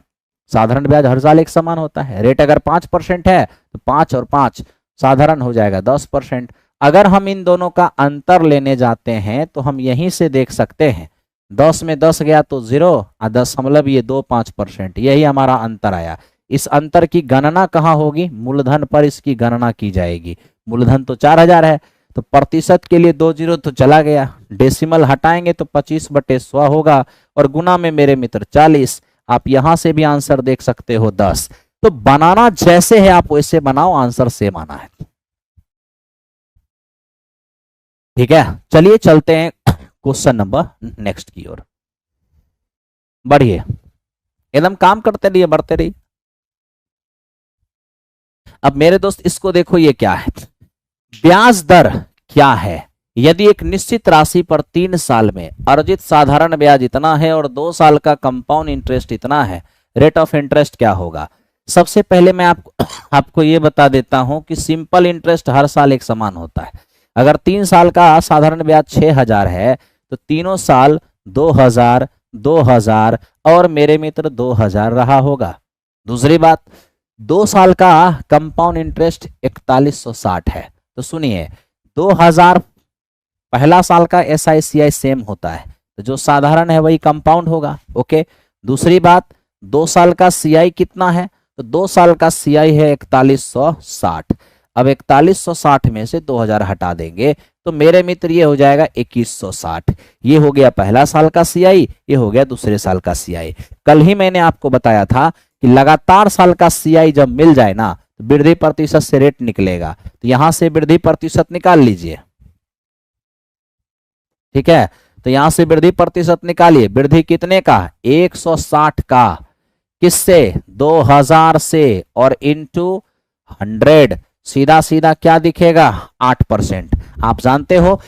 साधारण ब्याज हर साल एक समान होता है। रेट अगर 5% है तो 5 और 5 साधारण हो जाएगा 10%। अगर हम इन दोनों का अंतर लेने जाते हैं तो हम यहीं से देख सकते हैं, 10 में 10 गया तो 0 और 10.25%, यही हमारा अंतर आया। इस अंतर की गणना कहाँ होगी? मूलधन पर इसकी गणना की जाएगी। मूलधन तो 4000 है, तो प्रतिशत के लिए 2 0 तो चला गया, डेसिमल हटाएंगे तो 25/100 होगा और गुना में मेरे मित्र 40। आप यहां से भी आंसर देख सकते हो 10। तो बनाना जैसे है आप वैसे बनाओ, आंसर सेम आना है। ठीक है, चलिए चलते हैं क्वेश्चन नंबर नेक्स्ट की ओर। बढ़िए, एकदम काम करते रहिए, बढ़ते रहिए। अब मेरे दोस्त इसको देखो, ये क्या है? ब्याज दर क्या है? यदि एक निश्चित राशि पर 3 साल में अर्जित साधारण ब्याज इतना है और 2 साल का कंपाउंड इंटरेस्ट इतना है, रेट ऑफ इंटरेस्ट क्या होगा? सबसे पहले मैं आपको ये बता देता हूं कि सिंपल इंटरेस्ट हर साल एक समान होता है। अगर 3 साल का साधारण ब्याज 6000 है तो तीनों साल 2000, 2000 और मेरे मित्र 2000 रहा होगा। दूसरी बात, 2 साल का कंपाउंड इंटरेस्ट 4160 है। तो सुनिए, 2000 पहला साल का SICI सेम होता है, तो जो साधारण है वही कंपाउंड होगा। ओके, दूसरी बात, 2 साल का CI कितना है? तो 2 साल का CI है 4160। अब 4160 में से 2000 हटा देंगे तो मेरे मित्र ये हो जाएगा 2160। ये हो गया पहला साल का CI, ये हो गया दूसरे साल का CI। कल ही मैंने आपको बताया था कि लगातार साल का CI जब मिल जाए ना तो वृद्धि प्रतिशत से रेट निकलेगा। तो यहां से वृद्धि प्रतिशत निकाल लीजिए। ठीक है, तो यहां से वृद्धि प्रतिशत निकालिए। वृद्धि कितने का? 160 का। किससे? 2000 से और इंटू 100, सीधा सीधा क्या दिखेगा? 8%। आप जानते हो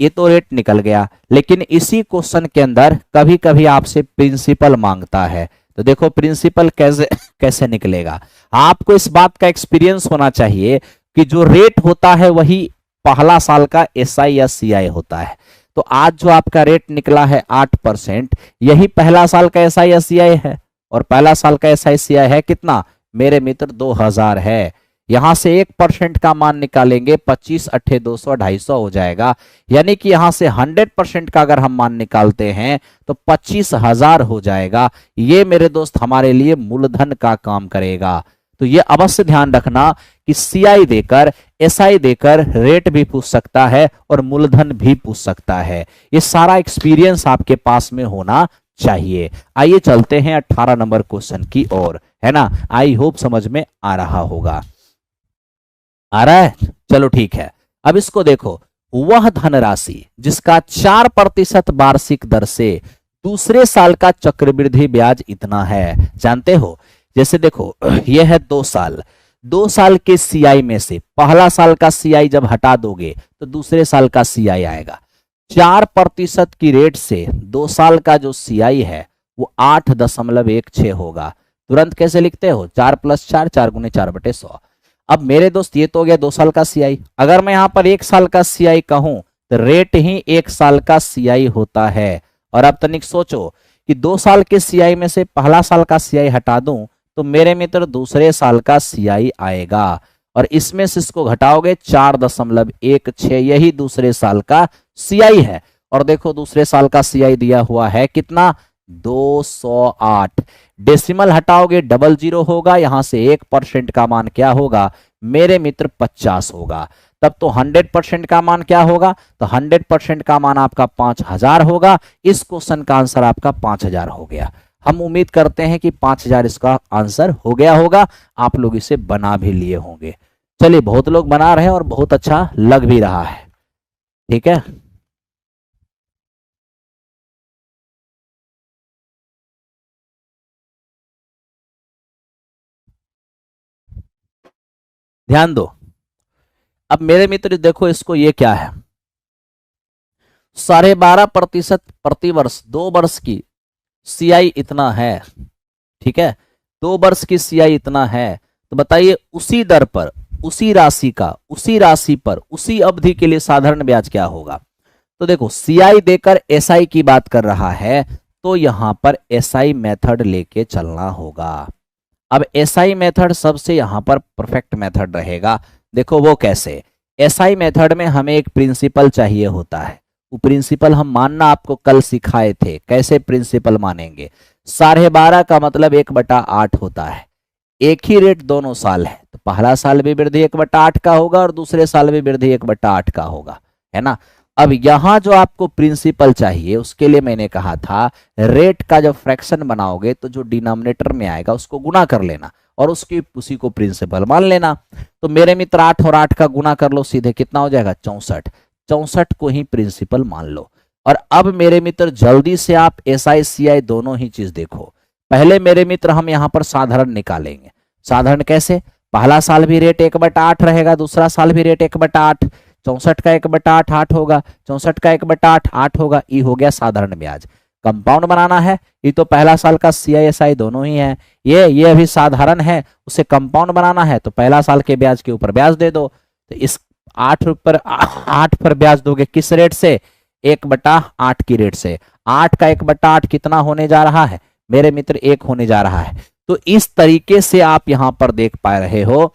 ये तो रेट निकल गया, लेकिन इसी क्वेश्चन के अंदर कभी कभी आपसे प्रिंसिपल मांगता है। तो देखो प्रिंसिपल कैसे कैसे निकलेगा। आपको इस बात का एक्सपीरियंस होना चाहिए कि जो रेट होता है वही पहला साल का SI या CI होता है। तो आज जो आपका रेट निकला है 8%, यही पहला साल का SI या CI है। और पहला साल का SI CI है कितना मेरे मित्र? 2000 है। यहां से 1% का मान निकालेंगे, 25 अट्ठे 200, 250 हो जाएगा। यानी कि यहां से 100% का अगर हम मान निकालते हैं तो 25,000 हो जाएगा। ये मेरे दोस्त हमारे लिए मूलधन का काम करेगा। तो ये अवश्य ध्यान रखना कि CI देकर SI देकर रेट भी पूछ सकता है और मूलधन भी पूछ सकता है। ये सारा एक्सपीरियंस आपके पास में होना चाहिए। आइए चलते हैं 18 नंबर क्वेश्चन की ओर, है ना? आई होप समझ में आ रहा होगा। आ रहा है? चलो ठीक है। अब इसको देखो, वह धनराशि जिसका 4% वार्षिक दर से दूसरे साल का चक्रवृद्धि ब्याज इतना है। जानते हो, जैसे देखो यह है 2 साल, 2 साल के CI में से पहला साल का CI जब हटा दोगे तो दूसरे साल का CI आएगा। 4% की रेट से 2 साल का जो CI है वो 8.16 होगा। तुरंत कैसे लिखते हो? 4 + 4, 4 × 4/100। अब मेरे दोस्त ये तो हो गया 2 साल का CI। अगर मैं यहां पर 1 साल का CI कहूं तो रेट ही 1 साल का CI होता है। और अब तनिक सोचो कि 2 साल के CI में से पहला साल का CI हटा दूं तो मेरे मित्र दूसरे साल का CI आएगा। और इसमें से इसको घटाओगे 4.16, यही दूसरे साल का CI है। और देखो दूसरे साल का CI दिया हुआ है कितना? 208। डेसिमल हटाओगे 00 होगा, यहां से 1% का मान क्या होगा मेरे मित्र? 50 होगा। तब तो 100% का मान क्या होगा? तो 100% का मान आपका 5000 होगा। इस क्वेश्चन का आंसर आपका 5000 हो गया। हम उम्मीद करते हैं कि 5000 इसका आंसर हो गया होगा। आप लोग इसे बना भी लिए होंगे। चलिए, बहुत लोग बना रहे हैं और बहुत अच्छा लग भी रहा है। ठीक है, ध्यान दो। अब मेरे मित्र देखो इसको, ये क्या है? 12.5% प्रति वर्ष 2 वर्ष की सीआई इतना है, ठीक है, 2 वर्ष की सीआई इतना है, तो बताइए उसी दर पर, उसी राशि का, उसी राशि पर, उसी अवधि के लिए साधारण ब्याज क्या होगा। तो देखो सीआई देकर एसआई की बात कर रहा है, तो यहां पर एसआई मेथड लेके चलना होगा। अब एसआई मेथड सबसे यहां पर परफेक्ट मेथड रहेगा। देखो वो कैसे, एसआई मेथड में हमें एक प्रिंसिपल चाहिए होता है, वो प्रिंसिपल हम मानना आपको कल सिखाए थे। कैसे प्रिंसिपल मानेंगे, 12.5 का मतलब 1/8 होता है, एक ही रेट दोनों साल है, तो पहला साल भी वृद्धि 1/8 का होगा और दूसरे साल भी वृद्धि 1/8 का होगा, है ना। अब यहां जो आपको प्रिंसिपल चाहिए उसके लिए मैंने कहा था रेट का जब फ्रैक्शन बनाओगे तो जो डिनोमिनेटर में आएगा उसको गुना कर लेना और उसी को प्रिंसिपल मान लेना। तो मेरे मित्र 8 और 8 का गुना कर लो, सीधे कितना हो जाएगा 64, 64 को ही प्रिंसिपल मान लो। और अब मेरे मित्र जल्दी से आप एसआई सीआई दोनों ही चीज देखो। पहले मेरे मित्र हम यहां पर साधारण निकालेंगे। साधारण कैसे, पहला साल भी रेट 1/8 रहेगा, दूसरा साल भी रेट 1/8, 64 का 1/8 8 होगा, 64 का 1/8 8 होगा, ये हो गया साधारण ब्याज। कंपाउंड बनाना है, ये तो पहला साल का सीआईएसआई दोनों ही है, ये अभी साधारण है, उसे कंपाउंड बनाना है तो पहला साल के ब्याज के ऊपर ब्याज दे दो। तो इस 8 पर ब्याज दोगे किस रेट से, 1/8 की रेट से। 8 का 1/8 कितना होने जा रहा है मेरे मित्र, 1 होने जा रहा है। तो इस तरीके से आप यहां पर देख पा रहे हो,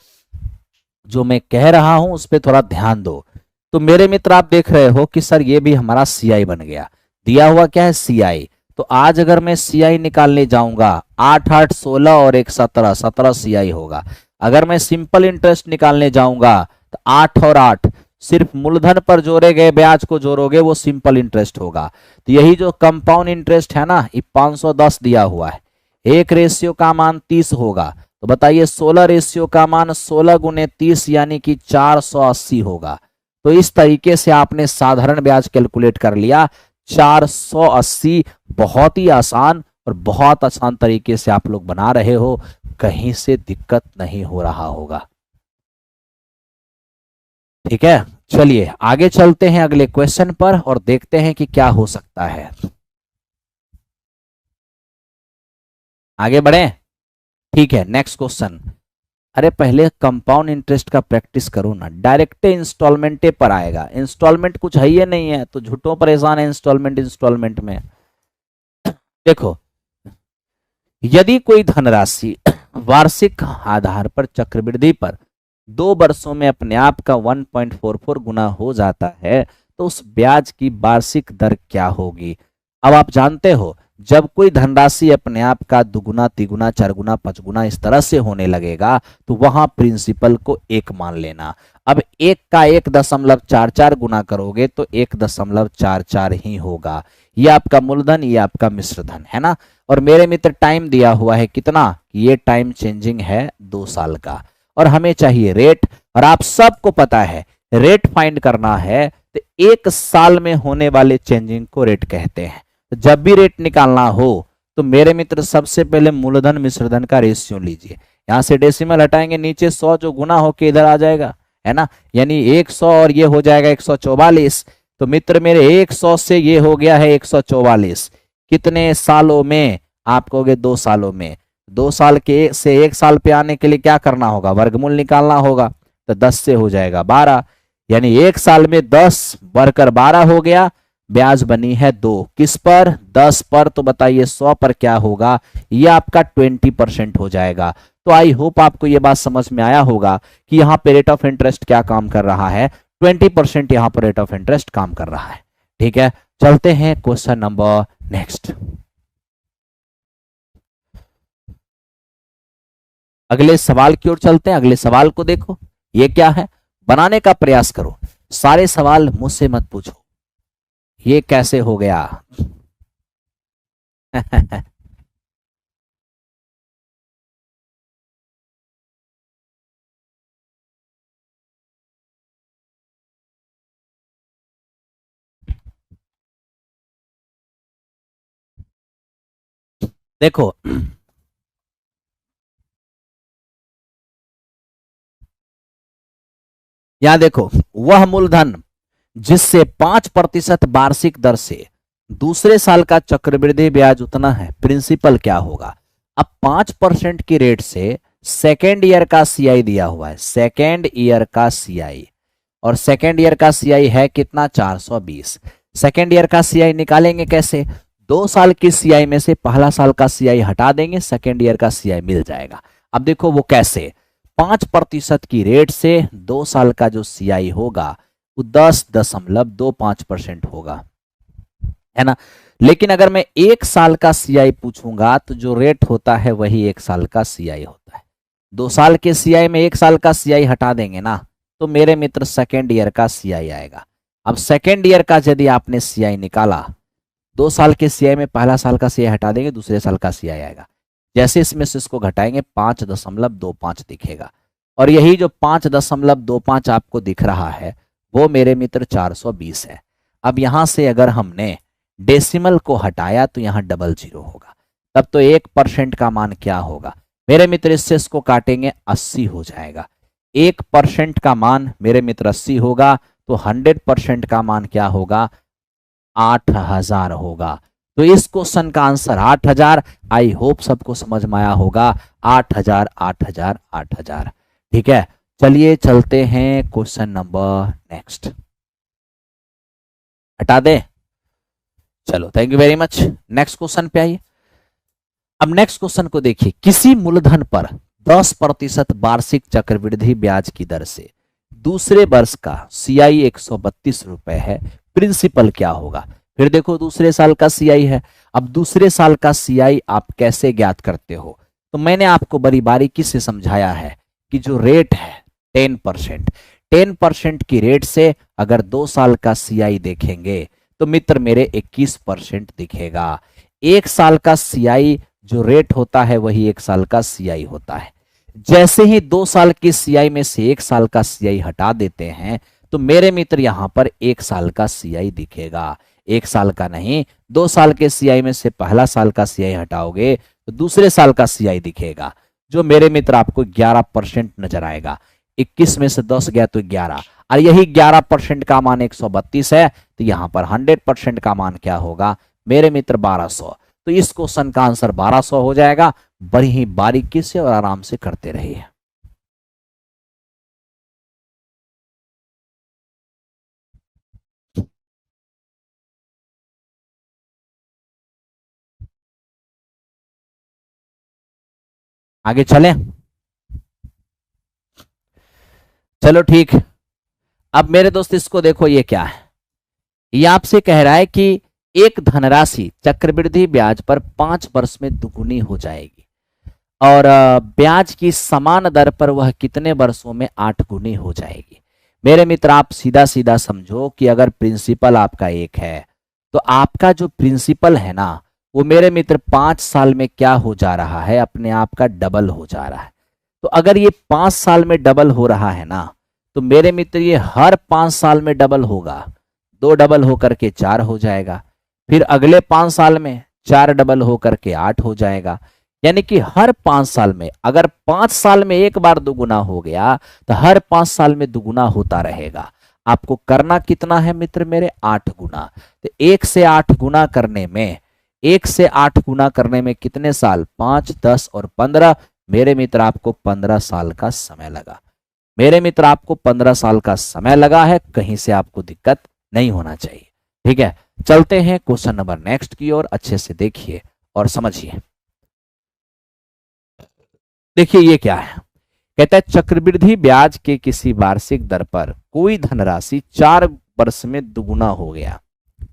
जो मैं कह रहा हूं उस पर थोड़ा ध्यान दो। तो मेरे मित्र आप देख रहे हो कि सर ये भी हमारा सीआई बन गया, दिया हुआ क्या है सीआई। तो आज अगर मैं सीआई निकालने जाऊंगा 8 8 16 और 1 17, 17 सीआई होगा। अगर मैं सिंपल इंटरेस्ट निकालने जाऊंगा तो 8 और 8 सिर्फ मूलधन पर जोड़े गए ब्याज को जोड़ोगे वो सिंपल इंटरेस्ट होगा। तो यही जो कंपाउंड इंटरेस्ट है ना, ये 510 दिया हुआ है, एक रेशियो का मान 30 होगा। तो बताइए 16 रेशियो का मान 16 गुने 30 यानी कि 480 होगा। तो इस तरीके से आपने साधारण ब्याज कैलकुलेट कर लिया 480। बहुत ही आसान और बहुत आसान तरीके से आप लोग बना रहे हो, कहीं से दिक्कत नहीं हो रहा होगा। ठीक है, चलिए आगे चलते हैं अगले क्वेश्चन पर और देखते हैं कि क्या हो सकता है। आगे बढ़े, ठीक है, नेक्स्ट क्वेश्चन। अरे पहले कंपाउंड इंटरेस्ट का प्रैक्टिस करो ना, डायरेक्ट इंस्टॉलमेंटे पर आएगा, इंस्टॉलमेंट कुछ है ही नहीं है तो झूठों परेशान है इंस्टॉलमेंट में। देखो यदि कोई धनराशि वार्षिक आधार पर चक्रवृद्धि पर 2 वर्षों में अपने आप का 1.44 गुना हो जाता है तो उस ब्याज की वार्षिक दर क्या होगी। अब आप जानते हो जब कोई धनराशि अपने आप का दुगुना तिगुना चरगुना पचगुना इस तरह से होने लगेगा तो वहां प्रिंसिपल को 1 मान लेना। अब 1 का 1.44 गुना करोगे तो 1.44 ही होगा। ये आपका मूलधन, ये आपका मिश्रधन है ना। और मेरे मित्र टाइम दिया हुआ है कितना, ये टाइम चेंजिंग है 2 साल का और हमें चाहिए रेट। और आप सबको पता है रेट फाइंड करना है तो 1 साल में होने वाले चेंजिंग को रेट कहते हैं। तो जब भी रेट निकालना हो तो मेरे मित्र सबसे पहले मूलधन मिश्रधन का रेशियो लीजिए। यहां से डेसिमल हटाएंगे, नीचे 100 जो गुना होके इधर आ जाएगा, है ना, यानी 100 और ये हो जाएगा 144। तो मित्र मेरे 100 से ये हो गया है 144, कितने सालों में, आप कहोगे 2 सालों में। 2 साल के से 1 साल पे आने के लिए क्या करना होगा, वर्गमूल निकालना होगा। तो 10 से हो जाएगा 12, यानी 1 साल में 10 बढ़कर 12 हो गया। ब्याज बनी है 2, किस पर, 10 पर। तो बताइए 100 पर क्या होगा, ये आपका 20% हो जाएगा। तो आई होप आपको ये बात समझ में आया होगा कि यहाँ पे रेट ऑफ इंटरेस्ट क्या काम कर रहा है, 20% यहाँ पर रेट ऑफ इंटरेस्ट काम कर रहा है। ठीक है, चलते हैं क्वेश्चन नंबर नेक्स्ट। अगले सवाल की ओर चलते हैं। अगले सवाल को देखो, ये क्या है, बनाने का प्रयास करो, सारे सवाल मुझसे मत पूछो ये कैसे हो गया। देखो यहां देखो, वह मूलधन जिससे 5% वार्षिक दर से दूसरे साल का चक्रवृद्धि ब्याज उतना है, प्रिंसिपल क्या होगा। अब 5% की रेट से सेकेंड ईयर का सीआई दिया हुआ है, सेकेंड ईयर का सीआई, और सेकेंड ईयर का सीआई है कितना 420। सेकेंड ईयर का सीआई निकालेंगे कैसे, 2 साल की सीआई में से पहला साल का सीआई हटा देंगे, सेकेंड ईयर का सीआई मिल जाएगा। अब देखो वो कैसे, 5% की रेट से 2 साल का जो सीआई होगा वो 10.25% होगा, है ना। लेकिन अगर मैं 1 साल का सीआई पूछूंगा तो जो रेट होता है वही 1 साल का सीआई होता है। 2 साल के सीआई में 1 साल का सीआई हटा देंगे ना, तो मेरे मित्र सेकेंड ईयर का सीआई आएगा। अब सेकेंड ईयर का यदि आपने सीआई निकाला, 2 साल के सीआई में पहला साल का सीआई हटा देंगे, दूसरे साल का सीआई आएगा। जैसे इसमें से इसको घटाएंगे 5.25 दिखेगा, और यही जो 5.25 आपको दिख रहा है वो मेरे मित्र 420 है। अब यहां से अगर हमने डेसिमल को हटाया तो यहां डबल जीरो होगा, तब तो 1% का मान क्या होगा मेरे मित्र, इससे इसको काटेंगे 80 हो जाएगा। 1% का मान मेरे मित्र 80 होगा, तो 100% का मान क्या होगा 8000 होगा। तो इस क्वेश्चन का आंसर 8000। आई होप सबको समझ में आया होगा, 8000 8000 8000। ठीक है, चलिए चलते हैं क्वेश्चन नंबर नेक्स्ट। हटा दे, चलो thank you very much. Next question पे आइए। अब नेक्स्ट क्वेश्चन को देखिए, किसी मूलधन पर 10% वार्षिक चक्रवृद्धि ब्याज की दर से दूसरे वर्ष का सीआई 132 रुपए है, प्रिंसिपल क्या होगा। फिर देखो दूसरे साल का सीआई है। अब दूसरे साल का सीआई आप कैसे ज्ञात करते हो, तो मैंने आपको बड़ी बारीकी से समझाया है कि जो रेट है 10% की रेट से अगर 2 साल का सीआई देखेंगे तो मित्र मेरे 21% दिखेगा। 1 साल का सीआई जो रेट होता है वही 1 साल का सीआई होता है। जैसे ही 2 साल की सीआई में से 1 साल का सीआई हटा देते हैं तो मेरे मित्र यहां पर 1 साल का सीआई दिखेगा। 1 साल का नहीं, 2 साल के सीआई में से पहला साल का सीआई हटाओगे तो दूसरे साल का सीआई दिखेगा, जो मेरे मित्र आपको 11% नजर आएगा। 21 में से 10 गया तो 11, और यही 11% का मान 132 है, तो यहां पर 100% का मान क्या होगा मेरे मित्र 1200। तो इस क्वेश्चन का आंसर 1200 हो जाएगा। बड़ी ही बारीकी से और आराम से करते रहिए। आगे चलें, चलो ठीक। अब मेरे दोस्त इसको देखो, ये क्या है, ये आपसे कह रहा है कि एक धनराशि चक्रवृद्धि ब्याज पर 5 वर्ष में दुगुनी हो जाएगी, और ब्याज की समान दर पर वह कितने वर्षों में 8 गुनी हो जाएगी। मेरे मित्र आप सीधा सीधा समझो कि अगर प्रिंसिपल आपका 1 है तो आपका जो प्रिंसिपल है ना वो मेरे मित्र 5 साल में क्या हो जा रहा है, अपने आप का डबल हो जा रहा है। तो अगर ये 5 साल में डबल हो रहा है ना, तो मेरे मित्र ये हर 5 साल में डबल होगा। 2 डबल होकर के 4 हो जाएगा, फिर अगले 5 साल में 4 डबल होकर के 8 हो जाएगा। यानी कि हर 5 साल में, अगर 5 साल में एक बार दुगुना हो गया तो हर 5 साल में दुगुना होता रहेगा। आपको करना कितना है मित्र मेरे, 8 गुना। तो 1 से 8 गुना करने में, 1 से 8 गुना करने में कितने साल, 5, 10 और 15। मेरे मित्र आपको 15 साल का समय लगा। मेरे मित्र आपको 15 साल का समय लगा है, कहीं से आपको दिक्कत नहीं होना चाहिए। ठीक है, चलते हैं क्वेश्चन नंबर नेक्स्ट की ओर। अच्छे से देखिए और समझिए। देखिए ये क्या है, कहता है चक्रवृद्धि ब्याज के किसी वार्षिक दर पर कोई धनराशि 4 वर्ष में दुगुना हो गया,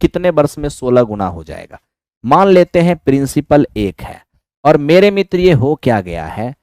कितने वर्ष में 16 गुना हो जाएगा। मान लेते हैं प्रिंसिपल 1 है और मेरे मित्र ये हो क्या गया है,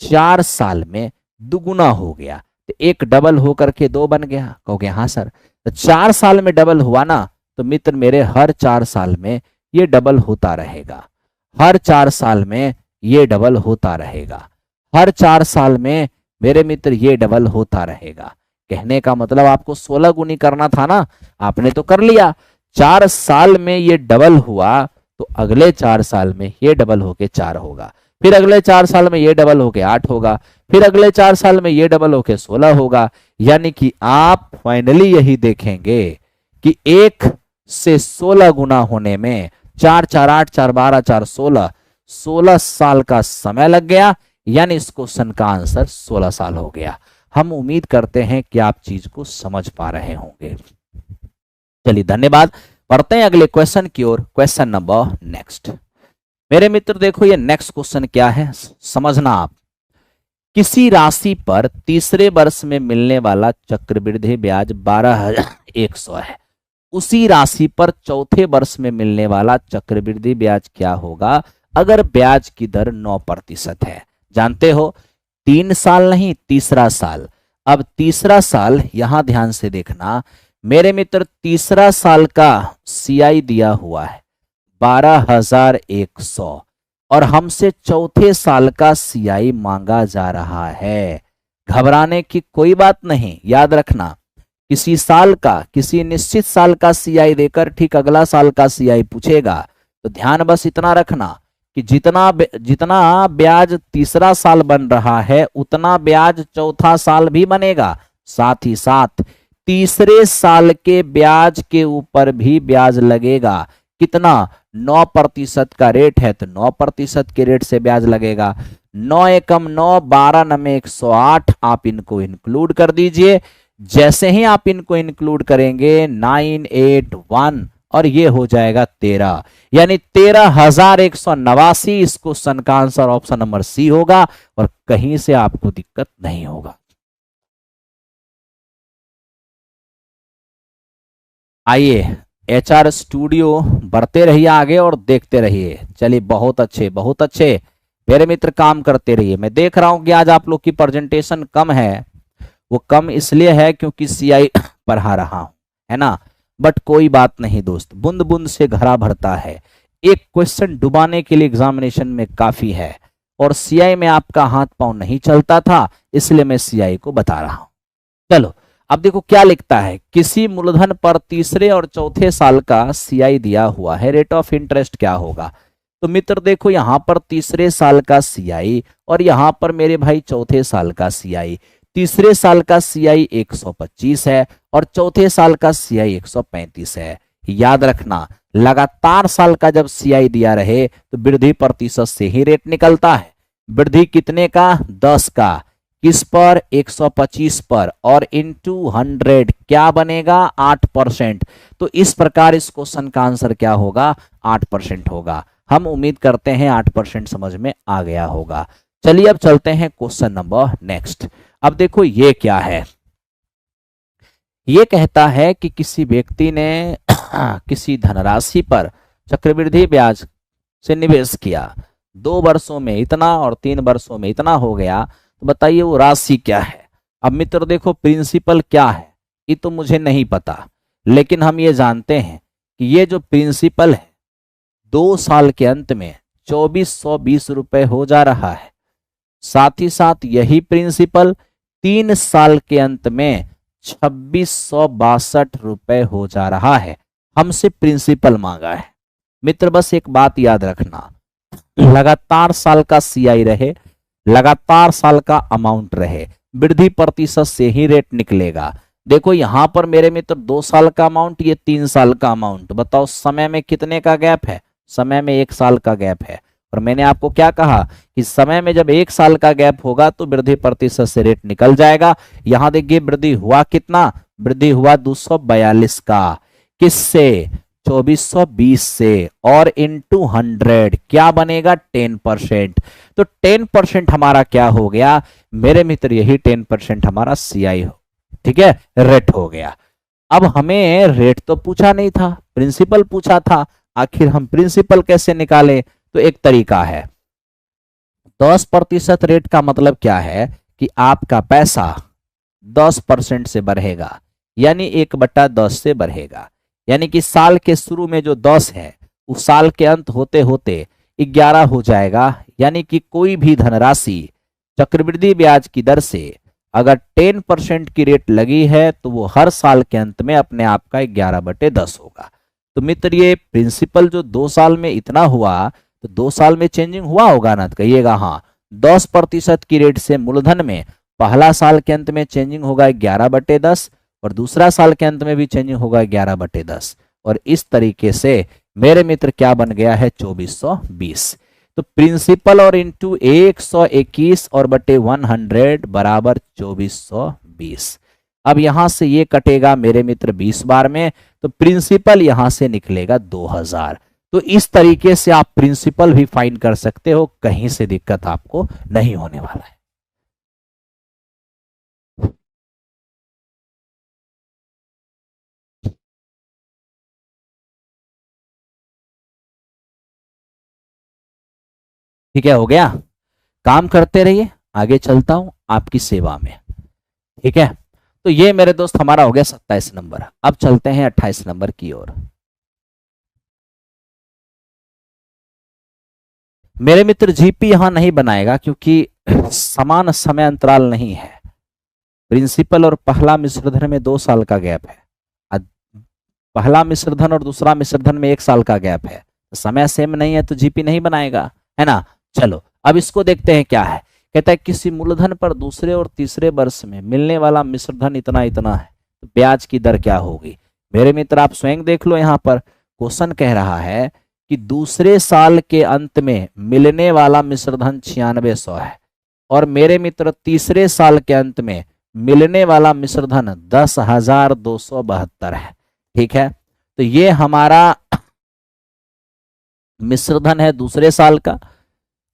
4 साल में दुगुना हो गया। तो 1 डबल होकर के 2 बन गया। कहोगे हाँ सर, तो 4 साल में डबल हुआ ना, तो मित्र मेरे हर 4 साल में ये डबल होता रहेगा। हर 4 साल में ये डबल होता रहेगा। हर 4 साल में मेरे मित्र ये डबल होता रहेगा। कहने का मतलब आपको 16 गुनी करना था ना, आपने तो कर लिया। 4 साल में ये डबल हुआ तो अगले 4 साल में ये डबल होके 4 होगा, फिर अगले 4 साल में ये डबल होके 8 होगा, फिर अगले 4 साल में ये डबल होके 16 होगा। यानी कि आप फाइनली यही देखेंगे कि एक से 16 गुना होने में 4 4 8 4 12 4 16 साल का समय लग गया, यानी इस क्वेश्चन का आंसर 16 साल हो गया। हम उम्मीद करते हैं कि आप चीज को समझ पा रहे होंगे। चलिए धन्यवाद। पढ़ते हैं अगले क्वेश्चन की ओर। Question number next. मेरे मित्र देखो ये नेक्स्ट क्वेश्चन क्या है समझना आप। किसी राशि पर तीसरे वर्ष में मिलने वाला चक्रवृद्धि ब्याज 12,100 है, उसी राशि पर चौथे वर्ष में मिलने वाला चक्रवृद्धि ब्याज क्या होगा अगर ब्याज की दर 9% है। जानते हो 3 साल नहीं, तीसरा साल। अब तीसरा साल यहां ध्यान से देखना मेरे मित्र, तीसरा साल का सीआई दिया हुआ है 12,100 और हमसे चौथे साल का सीआई मांगा जा रहा है। घबराने की कोई बात नहीं, याद रखना किसी साल का, किसी निश्चित साल का सीआई देकर ठीक अगला साल का सीआई पूछेगा, तो ध्यान बस इतना रखना कि जितना ब्याज तीसरा साल बन रहा है उतना ब्याज चौथा साल भी बनेगा। साथ ही साथ तीसरे साल के ब्याज के ऊपर भी ब्याज लगेगा। कितना? 9% का रेट है तो 9% के रेट से ब्याज लगेगा। 9 एकम 9, 12 नमे 108। आप इनको इंक्लूड कर दीजिए। जैसे ही आप इनको इंक्लूड करेंगे 981 और ये हो जाएगा 13, यानी 13,189। इस क्वेश्चन का आंसर ऑप्शन नंबर सी होगा और कहीं से आपको दिक्कत नहीं होगा। आइए एचआर स्टूडियो बढ़ते रहिए आगे और देखते रहिए। चलिए बहुत अच्छे बहुत अच्छे मेरे मित्र, काम करते रहिए। मैं देख रहा हूं कि आज आप लोग की प्रेजेंटेशन कम है। वो कम इसलिए है क्योंकि सीआई पढ़ा रहा हूं, है ना। बट कोई बात नहीं दोस्त, बूंद बूंद से घड़ा भरता है। एक क्वेश्चन डुबाने के लिए एग्जामिनेशन में काफी है और सीआई में आपका हाथ पांव नहीं चलता था, इसलिए मैं सीआई को बता रहा हूं। चलो अब देखो क्या लिखता है। किसी मूलधन पर तीसरे और चौथे साल का सीआई दिया हुआ है, रेट ऑफ इंटरेस्ट क्या होगा। तो मित्र देखो यहां पर तीसरे साल का सीआई और यहां पर मेरे भाई चौथे साल का सीआई। तीसरे साल का सीआई 125 है और चौथे साल का सीआई 135 है। याद रखना लगातार साल का जब सीआई दिया रहे तो वृद्धि प्रतिशत से ही रेट निकलता है। वृद्धि कितने का? 10 का। किस पर? 125 पर और इनटू 100 क्या बनेगा? 8%। तो इस प्रकार इस क्वेश्चन का आंसर क्या होगा? 8% होगा। हम उम्मीद करते हैं 8% समझ में आ गया होगा। चलिए अब चलते हैं क्वेश्चन नंबर नेक्स्ट। अब देखो ये क्या है। ये कहता है कि किसी व्यक्ति ने किसी धनराशि पर चक्रवृद्धि ब्याज से निवेश किया। 2 वर्षों में इतना और 3 वर्षों में इतना हो गया। तो बताइए वो राशि क्या है। अब मित्र देखो प्रिंसिपल क्या है ये तो मुझे नहीं पता, लेकिन हम ये जानते हैं कि ये जो प्रिंसिपल है 2 साल के अंत में 2420 रुपए हो जा रहा है। साथ ही साथ यही प्रिंसिपल 3 साल के अंत में 2662 रुपए हो जा रहा है। हमसे प्रिंसिपल मांगा है। मित्र बस एक बात याद रखना, लगातार साल का सीआई रहे, लगातार साल का अमाउंट रहे, वृद्धि प्रतिशत से ही रेट निकलेगा। देखो यहां पर मेरे मित्र 2 साल का अमाउंट, ये 3 साल का अमाउंट। बताओ समय में कितने का गैप है? समय में 1 साल का गैप है। और मैंने आपको क्या कहा कि समय में जब 1 साल का गैप होगा तो वृद्धि प्रतिशत से रेट निकल जाएगा। यहां देखिए वृद्धि हुआ कितना? वृद्धि हुआ 242 का। किससे? 2420 से और इनटू 100 क्या बनेगा? 10%। तो 10% हमारा क्या हो गया मेरे मित्र? यही 10% हमारा सीआई हो, ठीक है, रेट हो गया। अब हमें रेट तो पूछा नहीं था, प्रिंसिपल पूछा था। आखिर हम प्रिंसिपल कैसे निकालें? तो एक तरीका है। 10% रेट का मतलब क्या है कि आपका पैसा 10% से बढ़ेगा, यानी 1/10 से बढ़ेगा। यानी कि साल के शुरू में जो 10 है उस साल के अंत होते होते 11 हो जाएगा। यानी कि कोई भी धनराशि चक्रवृद्धि ब्याज की दर से अगर 10% की रेट लगी है तो वो हर साल के अंत में अपने आप का 11/10 होगा। तो मित्र ये प्रिंसिपल जो 2 साल में इतना हुआ तो 2 साल में चेंजिंग हुआ होगा ना? तो कहिएगा हाँ। 10% की रेट से मूलधन में पहला साल के अंत में चेंजिंग होगा 11/10 और दूसरा साल के अंत में भी चेंजिंग होगा 11/10। और इस तरीके से मेरे मित्र क्या बन गया है 2420। तो प्रिंसिपल और इंटू 121 और बटे 100 बराबर 2420। अब यहां से ये कटेगा मेरे मित्र 20 बार में, तो प्रिंसिपल यहां से निकलेगा 2000। तो इस तरीके से आप प्रिंसिपल भी फाइंड कर सकते हो, कहीं से दिक्कत आपको नहीं होने वाला है। ठीक है, हो गया। काम करते रहिए, आगे चलता हूं आपकी सेवा में। ठीक है, तो ये मेरे दोस्त हमारा हो गया 27 नंबर। अब चलते हैं 28 नंबर की ओर। मेरे मित्र जीपी यहां नहीं बनाएगा क्योंकि समान समय अंतराल नहीं है। प्रिंसिपल और पहला मिश्रधन में 2 साल का गैप है, पहला मिश्रधन और दूसरा मिश्रधन में 1 साल का गैप है, समय सेम नहीं है तो जीपी नहीं बनाएगा, है ना। चलो अब इसको देखते हैं क्या है। कहता है किसी मूलधन पर दूसरे और तीसरे वर्ष में मिलने वाला मिश्रधन इतना इतना है, तो ब्याज की दर क्या होगी। मेरे मित्र आप स्वयं देख लो, यहाँ पर क्वेश्चन कह रहा है कि दूसरे साल के अंत में मिलने वाला मिश्रधन 9600 है और मेरे मित्र तीसरे साल के अंत में मिलने वाला मिश्रधन 10,272 है। ठीक है, तो ये हमारा मिश्रधन है दूसरे साल का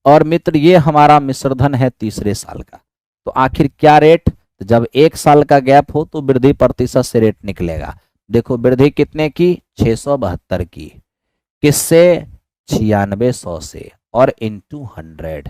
और मित्र ये हमारा मिश्रधन है तीसरे साल का। तो आखिर क्या रेट, तो जब 1 साल का गैप हो तो वृद्धि प्रतिशत से रेट निकलेगा। देखो वृद्धि कितने की 672 की, किससे 9600 से और इंटू 100।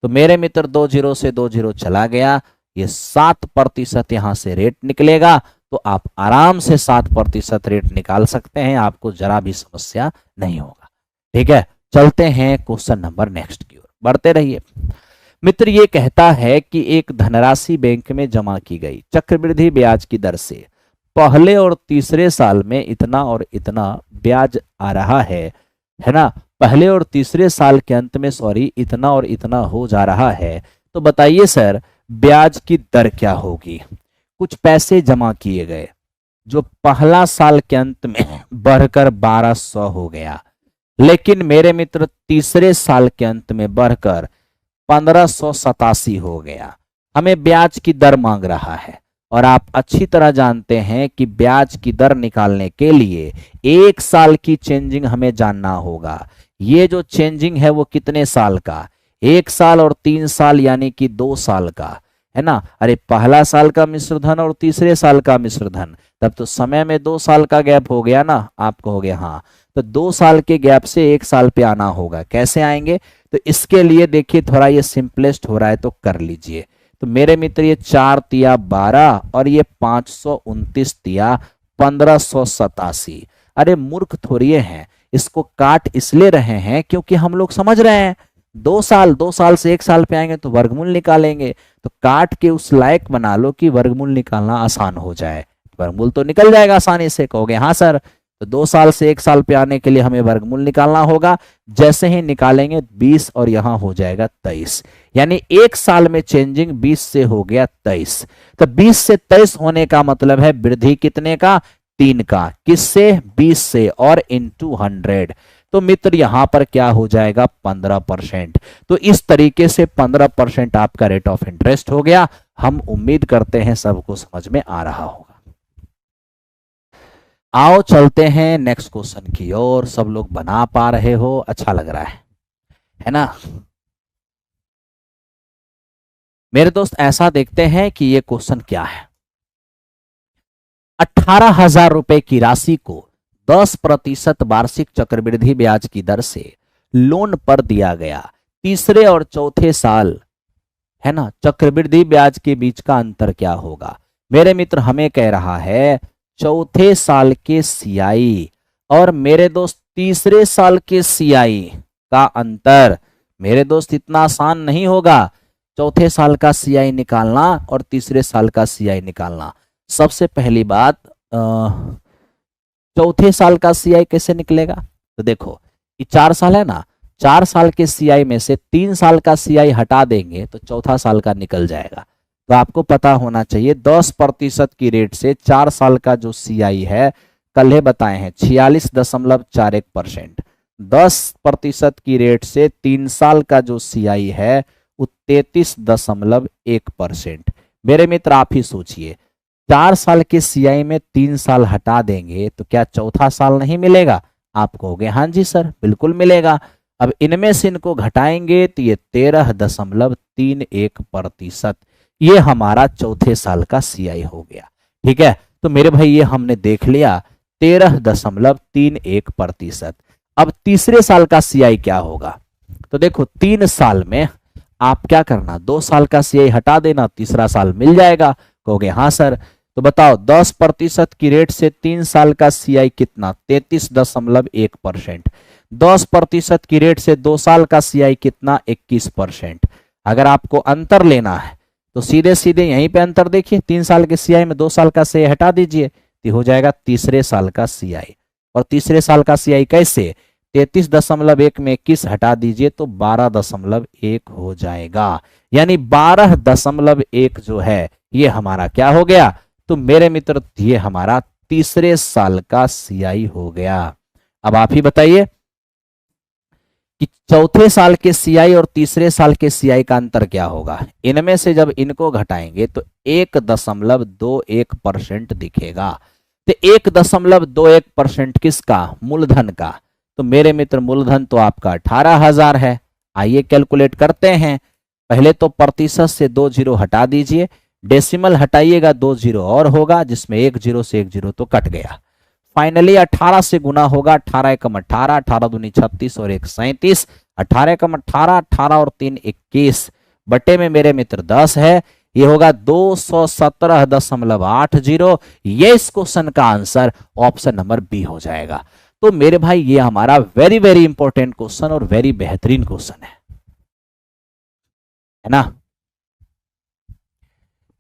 तो मेरे मित्र 2 0 से 2 0 चला गया, ये 7% यहां से रेट निकलेगा। तो आप आराम से 7% रेट निकाल सकते हैं, आपको जरा भी समस्या नहीं होगा। ठीक है, चलते हैं क्वेश्चन नंबर नेक्स्ट की ओर, बढ़ते रहिए। मित्र ये कहता है कि एक धनराशि बैंक में जमा की गई चक्रवृद्धि ब्याज की दर से पहले और तीसरे साल में इतना और इतना ब्याज आ रहा है ना। पहले और तीसरे साल के अंत में इतना और इतना हो जा रहा है, तो बताइए सर ब्याज की दर क्या होगी। कुछ पैसे जमा किए गए जो पहला साल के अंत में बढ़कर 1200 हो गया, लेकिन मेरे मित्र तीसरे साल के अंत में बढ़कर 1587 हो गया। हमें ब्याज की दर मांग रहा है और आप अच्छी तरह जानते हैं कि ब्याज की दर निकालने के लिए 1 साल की चेंजिंग हमें जानना होगा। ये जो चेंजिंग है वो कितने साल का, 1 साल और 3 साल यानी कि 2 साल का, है ना। अरे पहला साल का मिश्रधन और तीसरे साल का मिश्रधन, तब तो समय में 2 साल का गैप हो गया ना। आप कहोगे हाँ, तो 2 साल के गैप से 1 साल पे आना होगा, कैसे आएंगे। तो इसके लिए देखिए थोड़ा ये सिंपलेस्ट हो रहा है तो कर लीजिए। तो मेरे मित्र ये 4 तिया 12 और ये 529 तिया 1587। अरे मूर्ख थोड़िए हैं, इसको काट इसलिए रहे हैं क्योंकि हम लोग समझ रहे हैं 2 साल से 1 साल पे आएंगे तो वर्गमूल निकालेंगे, तो काट के उस लायक बना लो कि वर्गमूल निकालना आसान हो जाए। वर्गमूल तो निकल जाएगा आसानी से, कहोगे हाँ सर। तो 2 साल से 1 साल पे आने के लिए हमें वर्गमूल निकालना होगा। जैसे ही निकालेंगे 20 और यहां हो जाएगा 23, यानी 1 साल में चेंजिंग 20 से हो गया 23। तो 20 से 23 होने का मतलब है वृद्धि कितने का, 3 का, किससे 20 से और इंटू 100। तो मित्र यहां पर क्या हो जाएगा 15%। तो इस तरीके से 15% आपका रेट ऑफ इंटरेस्ट हो गया। हम उम्मीद करते हैं सबको समझ में आ रहा होगा। आओ चलते हैं नेक्स्ट क्वेश्चन की ओर। सब लोग बना पा रहे हो, अच्छा लग रहा है ना। मेरे दोस्त ऐसा देखते हैं कि ये क्वेश्चन क्या है। 18,000 रुपए की राशि को 10% वार्षिक चक्रवृद्धि ब्याज की दर से लोन पर दिया गया। तीसरे और चौथे साल, है ना, चक्रवृद्धि ब्याज के बीच का अंतर क्या होगा। मेरे मित्र हमें कह रहा है चौथे साल के सीआई और मेरे दोस्त तीसरे साल के सीआई का अंतर। मेरे दोस्त इतना आसान नहीं होगा चौथे साल का सीआई निकालना और तीसरे साल का सीआई निकालना। सबसे पहली बात, चौथे साल का सीआई कैसे निकलेगा। तो देखो ये 4 साल है ना, 4 साल के सीआई में से 3 साल का सीआई हटा देंगे तो चौथा साल का निकल जाएगा। तो आपको पता होना चाहिए 10% की रेट से 4 साल का जो सीआई है कल ही बताए हैं 46.41%। 10% की रेट से 3 साल का जो CI है वो 33.1%। मेरे मित्र आप ही सोचिए, 4 साल के CI में 3 साल हटा देंगे तो क्या चौथा साल नहीं मिलेगा? आप कहोगे हाँ जी सर बिल्कुल मिलेगा। अब इनमें से इनको घटाएंगे तो ये 13.31%, ये हमारा चौथे साल का CI हो गया। ठीक है, तो मेरे भाई ये हमने देख लिया 13.31%। अब तीसरे साल का CI क्या होगा? तो देखो 3 साल में आप क्या करना, 2 साल का CI हटा देना, तीसरा साल मिल जाएगा। कहोगे हाँ सर, तो बताओ 10% की रेट से 3 साल का CI कितना? 33.1%। 10% की रेट से 2 साल का CI कितना? 21%। अगर आपको अंतर लेना है तो सीधे सीधे यहीं पे अंतर देखिए, 3 साल के CI में 2 साल का CI हटा दीजिए तो हो जाएगा तीसरे साल का CI। और तीसरे साल का CI कैसे? 33.1 में 21 हटा दीजिए तो 12.1 हो जाएगा, यानी 12.1 जो है ये हमारा क्या हो गया? तो मेरे मित्र ये हमारा तीसरे साल का CI हो गया। अब आप ही बताइए कि चौथे साल के CI और तीसरे साल के CI का अंतर क्या होगा? इनमें से जब इनको घटाएंगे तो 1.21% दिखेगा। तो 1.21% किसका? मूलधन का। तो मेरे मित्र मूलधन तो आपका 18,000 है। आइए कैलकुलेट करते हैं। पहले तो प्रतिशत से 2 जीरो हटा दीजिए, डेसिमल हटाइएगा 2 जीरो और होगा, जिसमें 1 जीरो से 1 जीरो तो कट गया। फाइनली 18 से गुना होगा, 18 एकम 18, 18 दूनी 36 और 1 37, 18 एकम 18, 18 और 3 21, बटे में मेरे मित्र 10 है, ये होगा 217.80। ये इस क्वेश्चन का आंसर ऑप्शन नंबर बी हो जाएगा। तो मेरे भाई ये हमारा वेरी वेरी इंपॉर्टेंट क्वेश्चन और वेरी बेहतरीन क्वेश्चन है ना।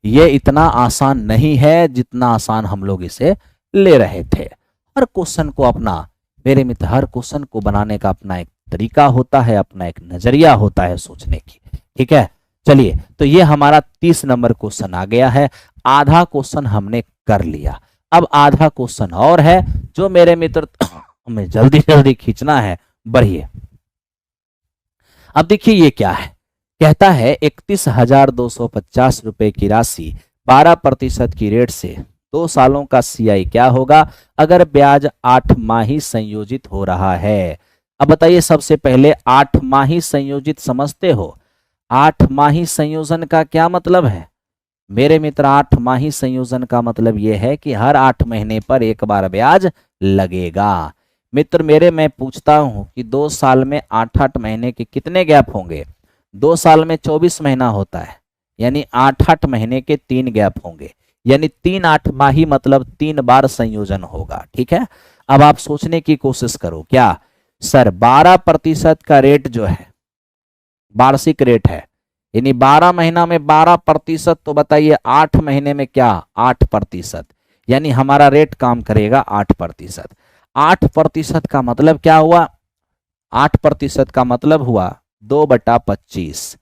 ये इतना आसान नहीं है जितना आसान हम लोग इसे ले रहे थे। हर क्वेश्चन को अपना, मेरे मित्र हर क्वेश्चन को बनाने का अपना एक तरीका होता है, अपना एक नजरिया होता है सोचने की। ठीक है, चलिए तो ये हमारा 30 नंबर क्वेश्चन आ गया है। आधा क्वेश्चन हमने कर लिया, अब आधा क्वेश्चन और है जो मेरे मित्र हमें जल्दी जल्दी खींचना है। बढ़िए, अब देखिए ये क्या है, कहता है 31,250 रुपए की राशि 12% की रेट से 2 सालों का CI क्या होगा अगर ब्याज 8 माही संयोजित हो रहा है। अब बताइए सबसे पहले 8 माही संयोजित समझते हो? 8 माही संयोजन का क्या मतलब है मेरे मित्र? 8 माही संयोजन का मतलब यह है कि हर 8 महीने पर एक बार ब्याज लगेगा। मित्र मेरे मैं पूछता हूं कि 2 साल में 8-8 महीने के कितने गैप होंगे? 2 साल में 24 महीना होता है, यानी 8-8 महीने के 3 गैप होंगे, यानी 3 8 माही मतलब 3 बार संयोजन होगा। ठीक है, अब आप सोचने की कोशिश करो, क्या सर 12% का रेट जो है वार्षिक रेट है, यानी 12 महीना में 12%, तो बताइए 8 महीने में क्या 8%, यानी हमारा रेट काम करेगा 8%। 8% का मतलब क्या हुआ? 8% का मतलब हुआ 2/25।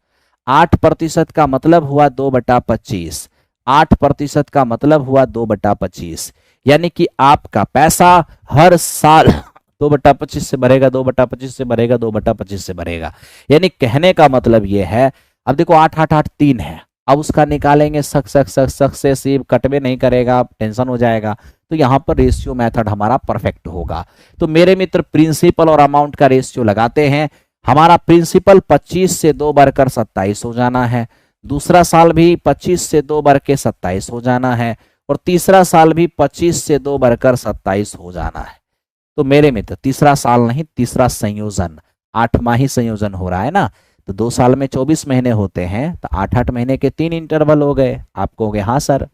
8% का मतलब हुआ 2/25। 8% का मतलब हुआ 2/25, यानी कि आपका पैसा हर साल 2/25 से बढ़ेगा, 2/25 से बढ़ेगा, 2/25 से बढ़ेगा। यानी कहने का मतलब ये है, अब देखो 8 8 8 3 है, अब उसका निकालेंगे सक्सेसिव, कटवे नहीं करेगा, टेंशन हो जाएगा। तो यहाँ पर रेशियो मेथड हमारा परफेक्ट होगा। तो मेरे मित्र प्रिंसिपल और अमाउंट का रेशियो लगाते हैं। हमारा प्रिंसिपल 25 से 2 बढ़कर 27 हो जाना है, दूसरा साल भी 25 से 2 बढ़ के 27 हो जाना है, और तीसरा साल भी 25 से 2 बढ़कर 27 हो जाना है। तो मेरे मित्र तीसरा साल नहीं, तीसरा संयोजन, 8 माही संयोजन हो रहा है ना, तो 2 साल में 24 महीने होते हैं, तो 8-8 महीने के 3 इंटरवल हो गए। आप कहोगे हाँ सर।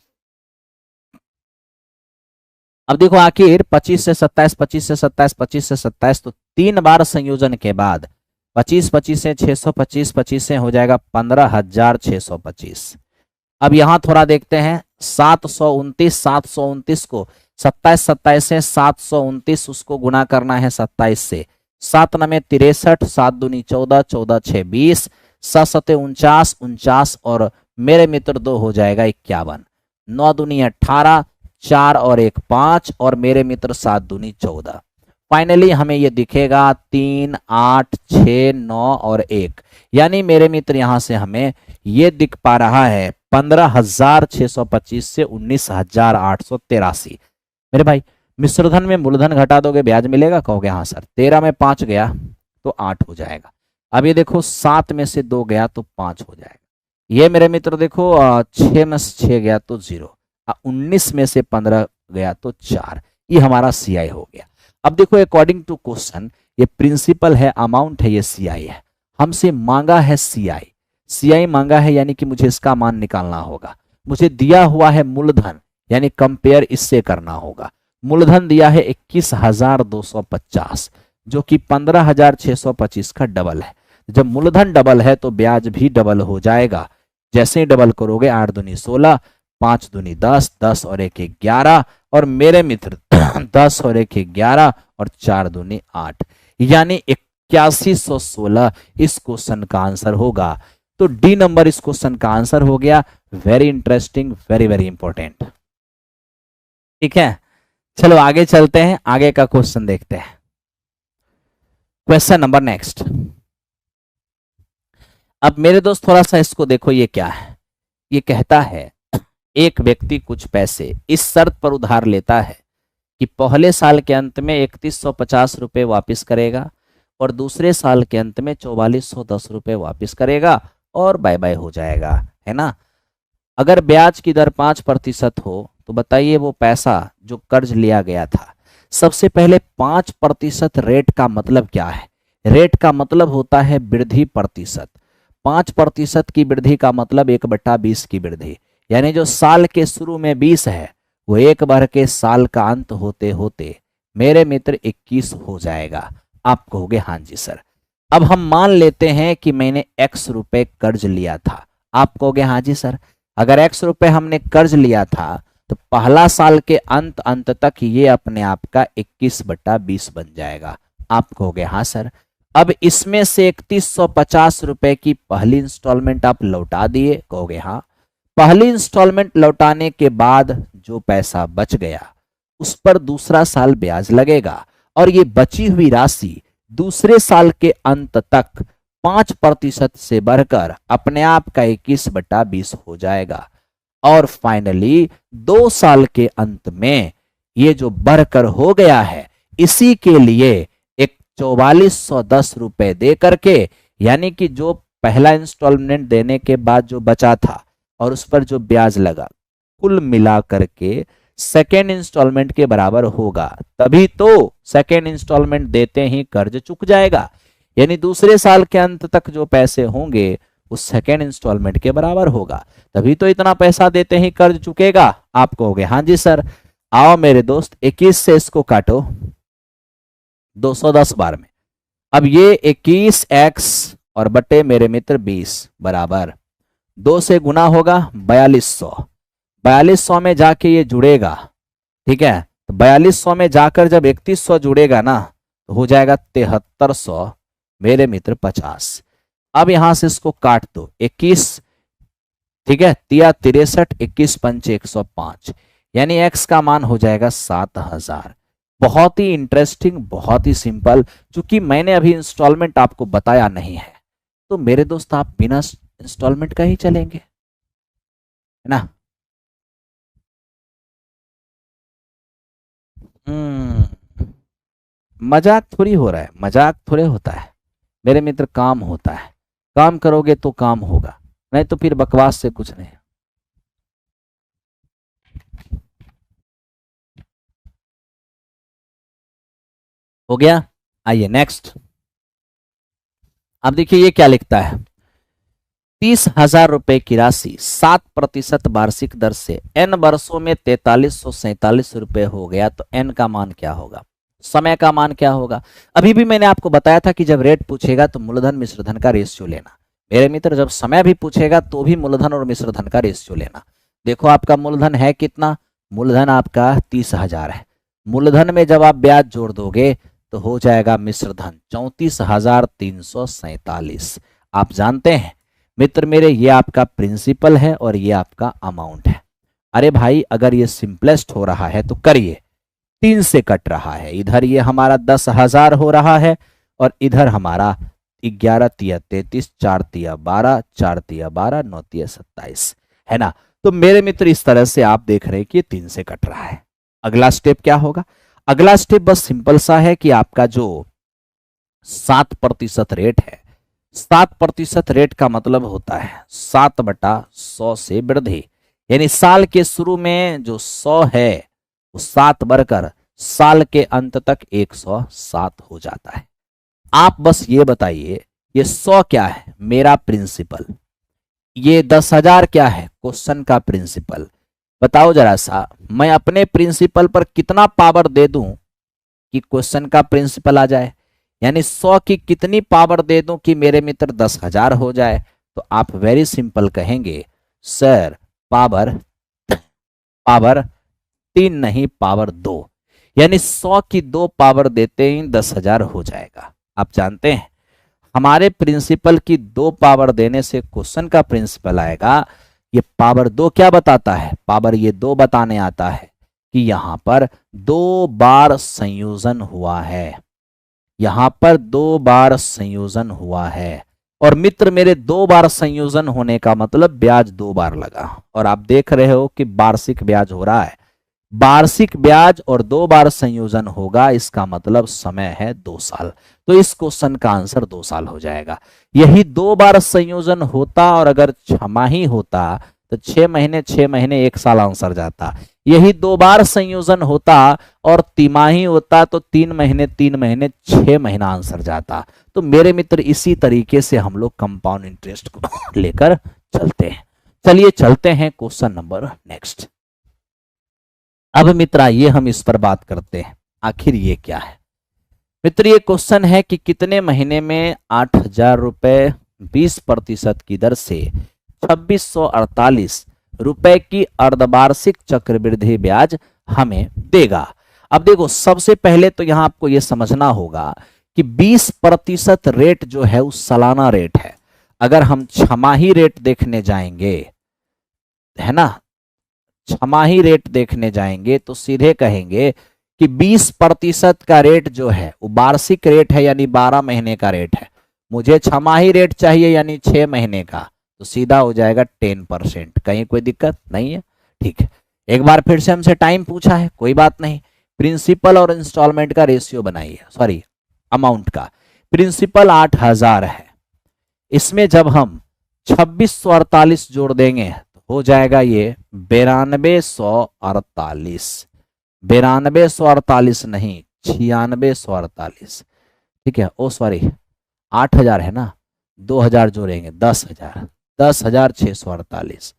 अब देखो आखिर 25 से 27, 25 से 27, 25 से 27, तो 3 बार संयोजन के बाद 25 25 से 625, 25 से हो जाएगा 15,625। अब यहां थोड़ा देखते हैं, 729 को 27 27 से 729 उसको गुना करना है 27 से, 7 9 63, 7 दूनी 14, 14 6 20, 7 7 49, 49 और मेरे मित्र 2 हो जाएगा 51, 9 दूनी 18, 4 और 1 5 और मेरे मित्र 7 दूनी 14। फाइनली हमें ये दिखेगा 3 8 6 9 और 1, यानी मेरे मित्र यहां से हमें ये दिख पा रहा है 15,625 से 19,883। मेरे भाई मिश्रधन में मूलधन घटा दोगे ब्याज मिलेगा, कहोगे हाँ सर। 13 में 5 गया तो 8 हो जाएगा। अब ये देखो 7 में से 2 गया तो 5 हो जाएगा। ये मेरे मित्र देखो 6 में से 6 गया तो 0, 19 में से 15 गया तो 4। ये हमारा CI हो गया। अब देखो अकॉर्डिंग टू क्वेश्चन ये प्रिंसिपल है, अमाउंट है, ये CI है। हमसे मांगा है CI मांगा है, यानी कि मुझे इसका मान निकालना होगा। मुझे दिया हुआ है मूलधन, यानी कंपेयर इससे करना होगा। मूलधन दिया है 21,250 जो कि 15,625 का डबल है। जब मूलधन डबल है तो ब्याज भी डबल हो जाएगा। जैसे ही डबल करोगे 8 दूनी 16, 5 दूनी 10, 10 और 1 11 और मेरे मित्र 10 और 1 11 और 4 दूनी 8, यानी 8116 इस क्वेश्चन का आंसर होगा। तो डी नंबर इस क्वेश्चन का आंसर हो गया। Very interesting, very very important. ठीक है, चलो आगे चलते हैं, आगे का क्वेश्चन देखते हैं। Question number next. अब मेरे दोस्त थोड़ा सा इसको देखो, ये क्या है। ये कहता है एक व्यक्ति कुछ पैसे इस शर्त पर उधार लेता है कि पहले साल के अंत में 3150 रुपये वापिस करेगा और दूसरे साल के अंत में 4410 रुपये वापिस करेगा और बाय बाय हो जाएगा, है ना। अगर ब्याज की दर 5% हो तो बताइए वो पैसा जो कर्ज लिया गया था। सबसे पहले 5% रेट का मतलब क्या है? रेट का मतलब होता है वृद्धि प्रतिशत। 5% की वृद्धि का मतलब 1/20 की वृद्धि, यानी जो साल के शुरू में 20 है वो 1 बढ़ के साल का अंत होते होते मेरे मित्र 21 हो जाएगा। आप कहोगे हाँ जी सर। अब हम मान लेते हैं कि मैंने x रुपए कर्ज लिया था। आप कहोगे हाँ जी सर। अगर x रुपए हमने कर्ज लिया था तो पहला साल के अंत तक ये अपने आप का 21/20 बन जाएगा। आप कहोगे हाँ सर। अब इसमें से 3150 रुपए की पहली इंस्टॉलमेंट आप लौटा दिए, कहोगे हाँ। पहली इंस्टॉलमेंट लौटाने के बाद जो पैसा बच गया उस पर दूसरा साल ब्याज लगेगा और ये बची हुई राशि दूसरे साल के अंत तक 5% से बढ़कर अपने आप का 21/20 हो जाएगा और फाइनली 2 साल के अंत में ये जो बढ़कर हो गया है इसी के लिए एक 4410 रुपए दे करके, यानी कि जो पहला इंस्टॉलमेंट देने के बाद जो बचा था और उस पर जो ब्याज लगा कुल मिला करके सेकेंड इंस्टॉलमेंट के बराबर होगा। तभी तो सेकेंड इंस्टॉलमेंट देते ही कर्ज चुक जाएगा, यानी दूसरे साल के अंत तक जो पैसे होंगे उस सेकेंड इंस्टॉलमेंट के बराबर होगा। तभी तो इतना पैसा देते ही कर्ज चुकेगा। आप कहोगे हाँ जी सर। आओ मेरे दोस्त 21 से इसको काटो 210 बार में। अब ये 21x और बटे मेरे मित्र 20 बराबर 2 से गुना होगा 4200। 4200 में जाके ये जुड़ेगा, ठीक है। तो 4200 में जाकर जब 3100 जुड़ेगा ना तो हो जाएगा 7300 मेरे मित्र 50। अब यहां से इसको काट दो 21, ठीक है, 63 21 पंचे 105, यानी x का मान हो जाएगा 7000। बहुत ही इंटरेस्टिंग, बहुत ही सिंपल। चूंकि मैंने अभी इंस्टॉलमेंट आपको बताया नहीं है तो मेरे दोस्त आप बिना इंस्टॉलमेंट का ही चलेंगे, है ना। मजाक थोड़ी हो रहा है, मजाक थोड़े होता है मेरे मित्र, काम होता है। काम करोगे तो काम होगा, नहीं तो फिर बकवास से कुछ नहीं। हो गया। आइए नेक्स्ट। अब देखिए ये क्या लिखता है। 30,000 रुपए की राशि 7% वार्षिक दर से n वर्षों में 4347 रुपए हो गया तो n का मान क्या होगा, समय का मान क्या होगा। अभी भी मैंने आपको बताया था कि जब रेट पूछेगा तो मूलधन मिश्रधन का रेशियो लेना। मेरे मित्र जब समय भी पूछेगा तो भी मूलधन और मिश्रधन का रेशियो लेना। देखो आपका मूलधन है कितना, मूलधन आपका 30,000 है। मूलधन में जब आप ब्याज जोड़ दोगे तो हो जाएगा मिश्रधन 34,347। आप जानते हैं मित्र मेरे ये आपका प्रिंसिपल है और ये आपका अमाउंट है। अरे भाई अगर ये सिंपलेस्ट हो रहा है तो करिए, 3 से कट रहा है, इधर ये हमारा 10,000 हो रहा है और इधर हमारा 11 तिया 33, 4 तिया 12, 4 तिया 12, 9 तिया 27 है ना। तो मेरे मित्र इस तरह से आप देख रहे हैं कि ये 3 से कट रहा है। अगला स्टेप क्या होगा? अगला स्टेप बस सिंपल सा है कि आपका जो 7% रेट है, 7% रेट का मतलब होता है 7/100 से वृद्धि, यानी साल के शुरू में जो 100 है वो 7 बढ़कर साल के अंत तक 107 हो जाता है। आप बस ये बताइए ये 100 क्या है? मेरा प्रिंसिपल। ये 10,000 क्या है? क्वेश्चन का प्रिंसिपल। बताओ जरा सा, मैं अपने प्रिंसिपल पर कितना पावर दे दूं कि क्वेश्चन का प्रिंसिपल आ जाए? यानी 100 की कितनी पावर दे दूं कि मेरे मित्र 10,000 हो जाए? तो आप वेरी सिंपल कहेंगे सर पावर 3 नहीं पावर 2, यानी 100 की 2 पावर देते ही 10,000 हो जाएगा। आप जानते हैं हमारे प्रिंसिपल की 2 पावर देने से क्वेश्चन का प्रिंसिपल आएगा। ये पावर 2 क्या बताता है? पावर ये 2 बताने आता है कि यहां पर 2 बार संयोजन हुआ है, यहां पर 2 बार संयोजन हुआ है। और मित्र मेरे 2 बार संयोजन होने का मतलब ब्याज 2 बार लगा, और आप देख रहे हो कि वार्षिक ब्याज हो रहा है। वार्षिक ब्याज और 2 बार संयोजन होगा, इसका मतलब समय है 2 साल। तो इस क्वेश्चन का आंसर 2 साल हो जाएगा। यही 2 बार संयोजन होता और अगर छमाही होता तो 6 महीने 6 महीने 1 साल आंसर जाता। यही 2 बार संयोजन होता और तिमाही होता तो 3 महीने 3 महीने 6 महीना आंसर जाता। तो मेरे मित्र इसी तरीके से हम लोग कंपाउंड इंटरेस्ट को लेकर चलते हैं। चलिए चलते हैं क्वेश्चन नंबर नेक्स्ट। अब मित्र आइए हम इस पर बात करते हैं, आखिर ये क्या है। मित्र ये क्वेश्चन है कि कितने महीने में 8,000 रुपए 20% की दर से 2648 रुपए की अर्धवार्षिक चक्रवृद्धि ब्याज हमें देगा। अब देखो सबसे पहले तो यहां आपको यह समझना होगा कि 20% रेट जो है वो सालाना रेट है। अगर हम छमाही रेट देखने जाएंगे, है ना, छमाही रेट देखने जाएंगे तो सीधे कहेंगे कि 20% का रेट जो है वो वार्षिक रेट है, यानी 12 महीने का रेट है। मुझे छमाही रेट चाहिए यानी 6 महीने का, तो सीधा हो जाएगा 10%। कहीं कोई दिक्कत नहीं है? ठीक है, एक बार फिर से हमसे टाइम पूछा है, कोई बात नहीं। प्रिंसिपल और इंस्टॉलमेंट का रेशियो बनाइए, सॉरी अमाउंट का। प्रिंसिपल 8,000 है, इसमें जब हम 2648 जोड़ देंगे तो हो जाएगा ये 9248। 9248 नहीं 9648। ठीक है, ओ सॉरी 8,000 है ना, 2,000 जोड़ेंगे 10,000, 10,648।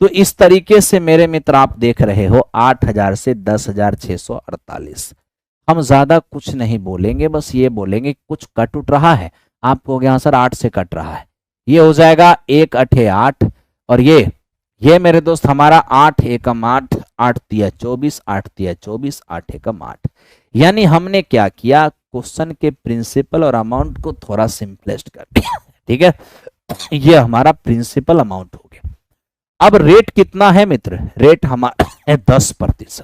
तो इस तरीके से मेरे मित्र आप देख रहे हो 8,000 से 10,648। हम ज्यादा कुछ नहीं बोलेंगे, बस ये बोलेंगे कुछ कट उठ रहा है। आपको गया सर 8 से कट रहा है, ये हो जाएगा 1 8 8 और ये मेरे दोस्त हमारा 8 एकम 8, 8 तिया 24, 8 तिया 24, 8 एकम 8। यानी हमने क्या किया, क्वेश्चन के प्रिंसिपल और अमाउंट को थोड़ा सिंपलेस्ट कर दिया। ठीक है, ये हमारा प्रिंसिपल अमाउंट हो गया। अब रेट कितना है मित्र? रेट हमारा है 10%।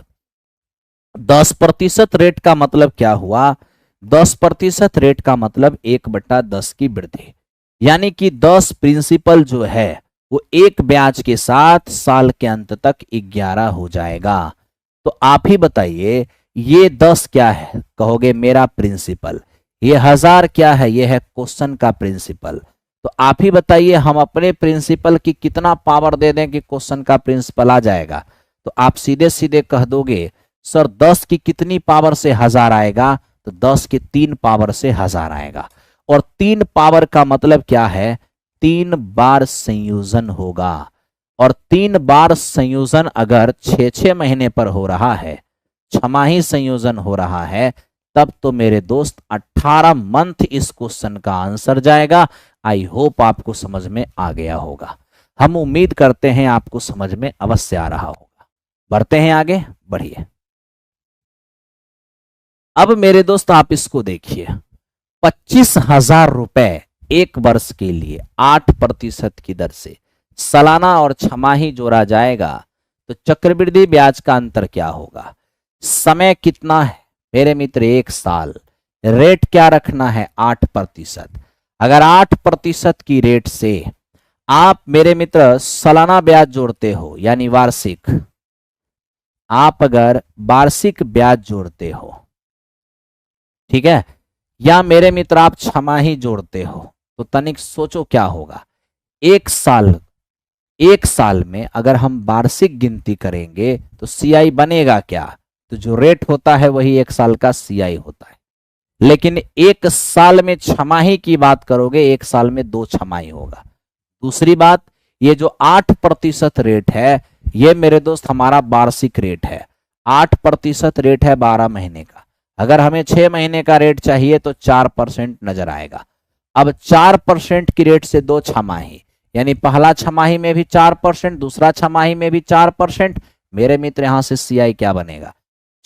10% रेट का मतलब क्या हुआ? 10% रेट का मतलब 1/10 की वृद्धि, यानी कि 10 प्रिंसिपल जो है वो एक ब्याज के साथ साल के अंत तक 11 हो जाएगा। तो आप ही बताइए ये 10 क्या है? कहोगे मेरा प्रिंसिपल। ये 1000 क्या है? ये है क्वेश्चन का प्रिंसिपल। तो आप ही बताइए हम अपने प्रिंसिपल की कितना पावर दे दें कि क्वेश्चन का प्रिंसिपल आ जाएगा? तो आप सीधे सीधे कह दोगे सर 10 की कितनी पावर से 1000 आएगा? तो 10 की 3 पावर से 1000 आएगा। और 3 पावर का मतलब क्या है? 3 बार संयोजन होगा। और 3 बार संयोजन अगर 6-6 महीने पर हो रहा है, छमाही संयोजन हो रहा है, तब तो मेरे दोस्त 18 मंथ इस क्वेश्चन का आंसर जाएगा। आई होप आपको समझ में आ गया होगा। हम उम्मीद करते हैं आपको समझ में अवश्य आ रहा होगा। बढ़ते हैं आगे, बढ़िए। अब मेरे दोस्त आप इसको देखिए, 25,000 रुपए एक वर्ष के लिए 8% की दर से सालाना और छमाही जोड़ा जाएगा तो चक्रवृद्धि ब्याज का अंतर क्या होगा? समय कितना है मेरे मित्र? 1 साल। रेट क्या रखना है? 8%। अगर 8% की रेट से आप मेरे मित्र सालाना ब्याज जोड़ते हो, यानी वार्षिक, आप अगर वार्षिक ब्याज जोड़ते हो, ठीक है, या मेरे मित्र आप छमाही जोड़ते हो, तो तनिक सोचो क्या होगा। 1 साल में अगर हम वार्षिक गिनती करेंगे तो सीआई बनेगा क्या? तो जो रेट होता है वही 1 साल का सीआई होता है। लेकिन 1 साल में छमाही की बात करोगे, 1 साल में 2 छमाही होगा। दूसरी बात, ये जो 8% रेट है, ये मेरे दोस्त हमारा वार्षिक रेट है। 8% रेट है 12 महीने का। अगर हमें 6 महीने का रेट चाहिए तो 4% नजर आएगा। अब 4% की रेट से 2 छमाही, यानी पहला छमाही में भी 4%, दूसरा छमाही में भी 4%। मेरे मित्र यहां से सीआई क्या बनेगा?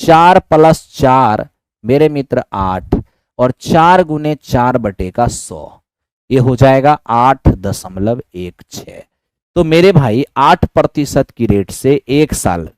4 + 4 मेरे मित्र 8, और 4 × 4/100, ये हो जाएगा 8.16। तो मेरे भाई 8% की रेट से 1 साल,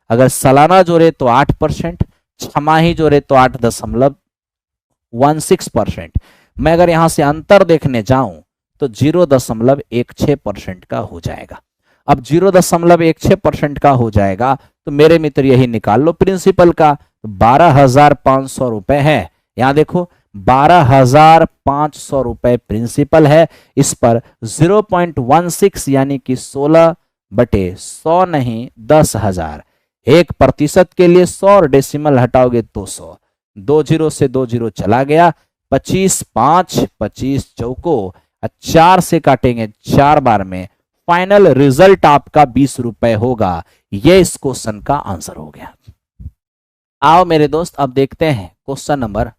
अगर सालाना जोड़े तो 8%, छमाही जोड़े तो 8.16%। मैं अगर यहां से अंतर देखने जाऊं तो 0.16% का हो जाएगा। अब 0.16% का हो जाएगा तो मेरे मित्र यही निकाल लो प्रिंसिपल का। 12,500 रुपए है। यहां देखो 12,500 रुपए प्रिंसिपल है। इस पर 0.16 यानी कि 16/100 नहीं 10,000। 1% के लिए 100 और डेसिमल हटाओगे तो 100। 2 0 से 2 0 चला गया। 25 5 25 चौको, 4 से काटेंगे 4 बार में। फाइनल रिजल्ट आपका 20 रुपए होगा। यह इस क्वेश्चन का आंसर हो गया। आओ मेरे दोस्त अब देखते हैं क्वेश्चन नंबर।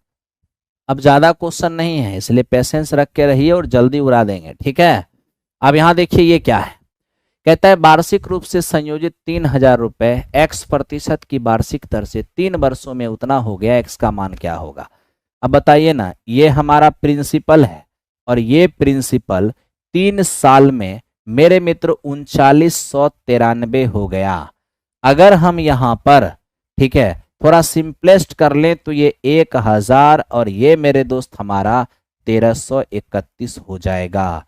अब ज्यादा क्वेश्चन नहीं है इसलिए पेशेंस रख के रहिए और जल्दी उड़ा देंगे, ठीक है। अब यहां देखिए ये क्या है। कहता है वार्षिक रूप से संयोजित 3,000 रुपए x% की वार्षिक दर से 3 वर्षों में उतना हो गया, x का मान क्या होगा? अब बताइए ना, ये हमारा प्रिंसिपल है और ये प्रिंसिपल 3 साल में मेरे मित्र 3993 हो गया। अगर हम यहां पर, ठीक है, थोड़ा सिंपलेस्ट कर लें तो ये 1,000 और ये मेरे दोस्त हमारा 1331 हो जाएगा।